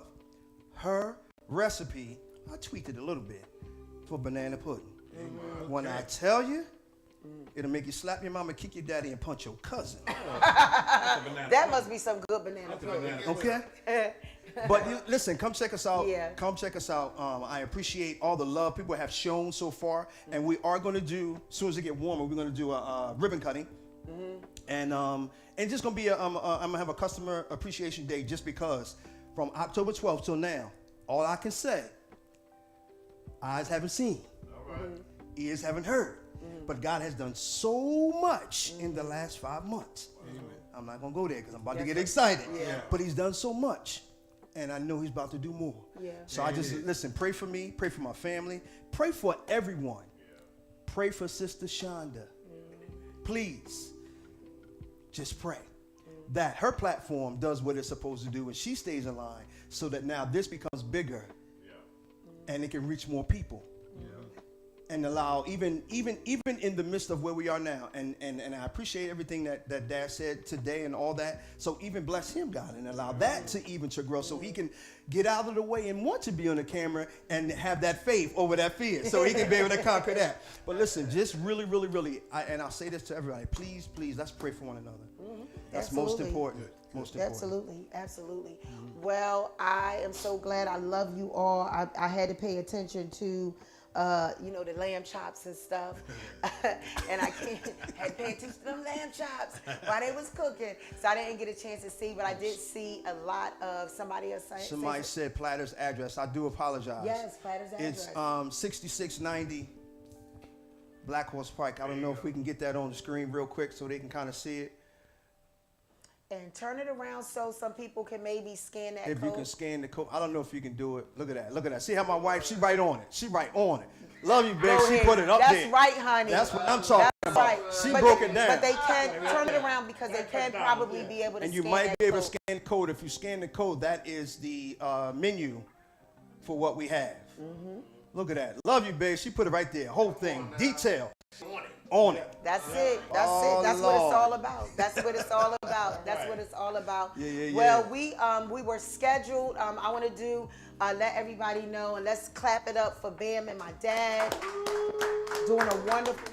her recipe, I tweaked it a little bit, for banana pudding. When I tell you, it'll make you slap your mama, kick your daddy, and punch your cousin. That must be some good banana pudding. Okay? But listen, come check us out. Yeah. Come check us out. I appreciate all the love people have shown so far. And we are going to do, as soon as it get warmer, we're going to do a ribbon cutting. And it's just going to be, I'm going to have a customer appreciation day just because from October 12th till now, all I can say, eyes haven't seen, ears haven't heard. But God has done so much in the last 5 months. Amen. I'm not going to go there because I'm about to get excited. Yeah. But he's done so much. And I know he's about to do more. Yeah. So I just, listen, pray for me. Pray for my family. Pray for everyone. Pray for Sister Shonda. Please. Just pray that her platform does what it's supposed to do and she stays in line so that now this becomes bigger and it can reach more people. And allow even in the midst of where we are now, and I appreciate everything that Dad said today and all that. So even bless him, God, and allow that to grow, so he can get out of the way and want to be on the camera and have that faith over that fear, so he can be able to conquer that. But listen, just really, and I'll say this to everybody: please, let's pray for one another. That's Absolutely. most important. Most important. Absolutely. Well, I am so glad. I love you all. I had to pay attention to the lamb chops and stuff. And I had to pay attention to them lamb chops while they was cooking. So I didn't get a chance to see, but I did see a lot of somebody else. Somebody said Platter's address. I do apologize. Yes, Platter's address. It's 6690 Black Horse Pike. I don't know if we can get that on the screen real quick so they can kind of see it. And turn it around so some people can maybe scan that If code. you can scan the code. I don't know if you can do it. Look at that. Look at that. See how my wife, she right on it. She right on it. Love you, Big. She put it up That's there. That's right, honey. That's what I'm talking That's about. right. She But broke it down. But they can turn it around because they can probably be able to And you scan might that be able to code. scan the code. If you scan the code, that is the menu for what we have. Look at that. Love you, babe. She put it right there. Whole thing. Detail. On it. That's it. That's Oh, it. That's what Lord. it's all about. That's what it's all about. That's what it's all about. Yeah. Well, we were scheduled. I want to do let everybody know, and let's clap it up for Bam and my dad doing a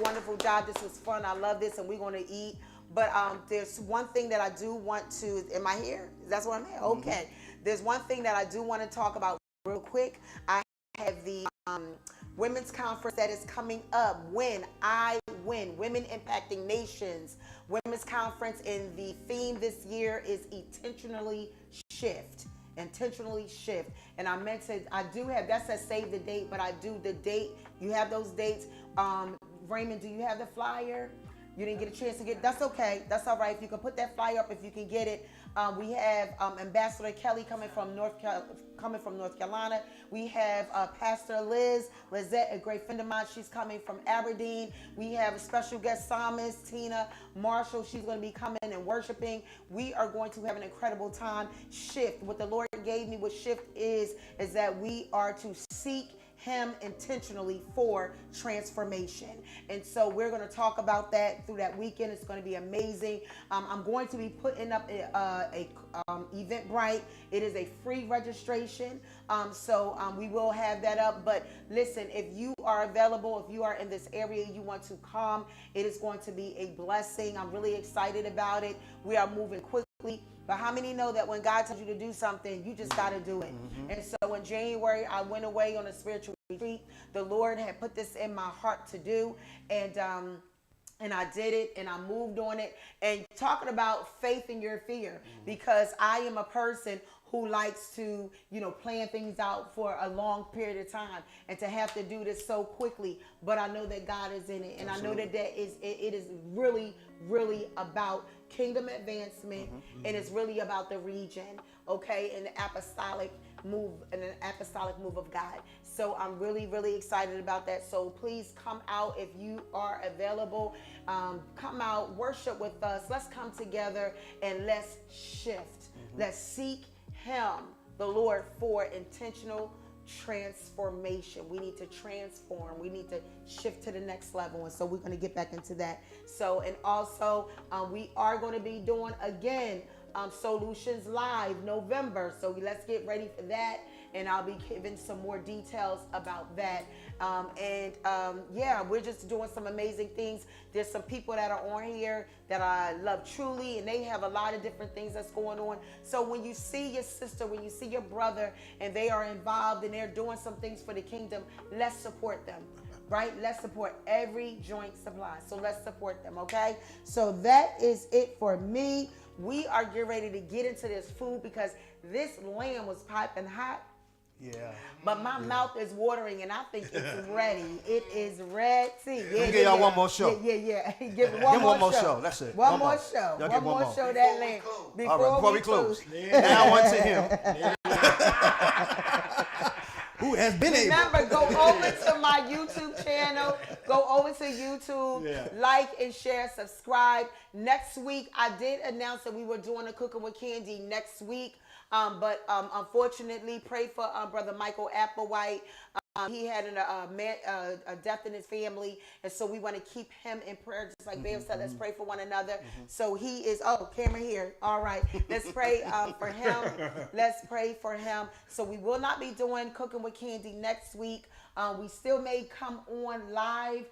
wonderful job. This was fun. I love this, and we're gonna eat. But there's one thing that I do want to. Am I here? That's what I'm here. Okay. There's one thing that I do want to talk about real quick. I have the women's conference that is coming up. When I Win, Women Impacting Nations Women's Conference, and the theme this year is intentionally shift. Intentionally shift. And I meant to, I do have, that says save the date, but I do the date. You have those dates. Raymond, do you have the flyer? You didn't get a chance to get, that's okay. That's all right. If you can put that flyer up, if you can get it. We have Ambassador Kelly coming from North Carolina. We have Pastor Lizette, a great friend of mine. She's coming from Aberdeen. We have a special guest psalmist, Tina Marshall. She's going to be coming and worshiping. We are going to have an incredible time. Shift. What the Lord gave me with shift is that we are to seek Him intentionally for transformation. And so we're going to talk about that through that weekend. It's going to be amazing. I'm going to be putting up a Eventbrite. It is a free registration. So we will have that up. But listen, if you are available, if you are in this area, you want to come, it is going to be a blessing. I'm really excited about it. We are moving quickly. But how many know that when God tells you to do something, you just got to do it? And so in January, I went away on a spiritual retreat. The Lord had put this in my heart to do, and I did it, and I moved on it. And talking about faith in your fear, because I am a person who likes to, plan things out for a long period of time, and to have to do this so quickly. But I know that God is in it, and I know that it is really, really about kingdom advancement, and it's really about the region, okay, and the apostolic move of God. So I'm really, really excited about that. So please come out if you are available. Come out, worship with us. Let's come together and let's shift. Let's seek Him, the Lord, for intentional transformation. We need to transform. We need to shift to the next level. And so we're going to get back into that. So, and also we are going to be doing again Soul-U-Tions Live November. So let's get ready for that. And I'll be giving some more details about that. Yeah, we're just doing some amazing things. There's some people that are on here that I love truly, and they have a lot of different things that's going on. So when you see your sister, when you see your brother, and they are involved and they're doing some things for the kingdom, let's support them. Right? Let's support every joint supply. So let's support them, okay? So that is it for me. We are getting ready to get into this food because this lamb was piping hot. Yeah. But my mouth is watering, and I think it's ready. It is ready. Let me give y'all one more show. Yeah. Give it one more show. That's it. One more show. Y'all One get one more more. show that lamb. Before we close. Now on to him. Who has been able. Remember, go over to my YouTube channel. Go over to YouTube, like and share, subscribe. Next week, I did announce that we were doing a Cooking with Candi next week. But unfortunately, pray for Brother Michael Applewhite. He had a death in his family, and so we want to keep him in prayer. Just like Bam said, let's pray for one another. So he is, camera here. All right, let's pray for him. Let's pray for him. So we will not be doing Cooking with Candi next week. We still may come on live.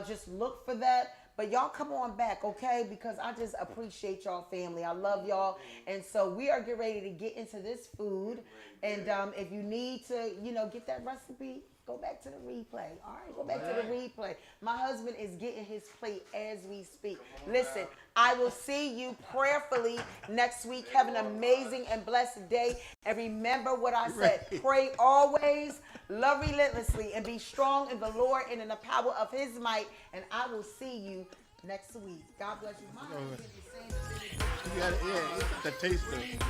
Just look for that. But y'all come on back, okay? Because I just appreciate y'all, family. I love y'all. And so we are getting ready to get into this food. And if you need to, get that recipe, go back to the replay. All right, go back to the replay. My husband is getting his plate as we speak. Listen, I will see you prayerfully next week. Have an amazing and blessed day. And remember what I said. Pray always, love relentlessly, and be strong in the Lord and in the power of His might. And I will see you next week. God bless you. My husband is saying You got the taste of it.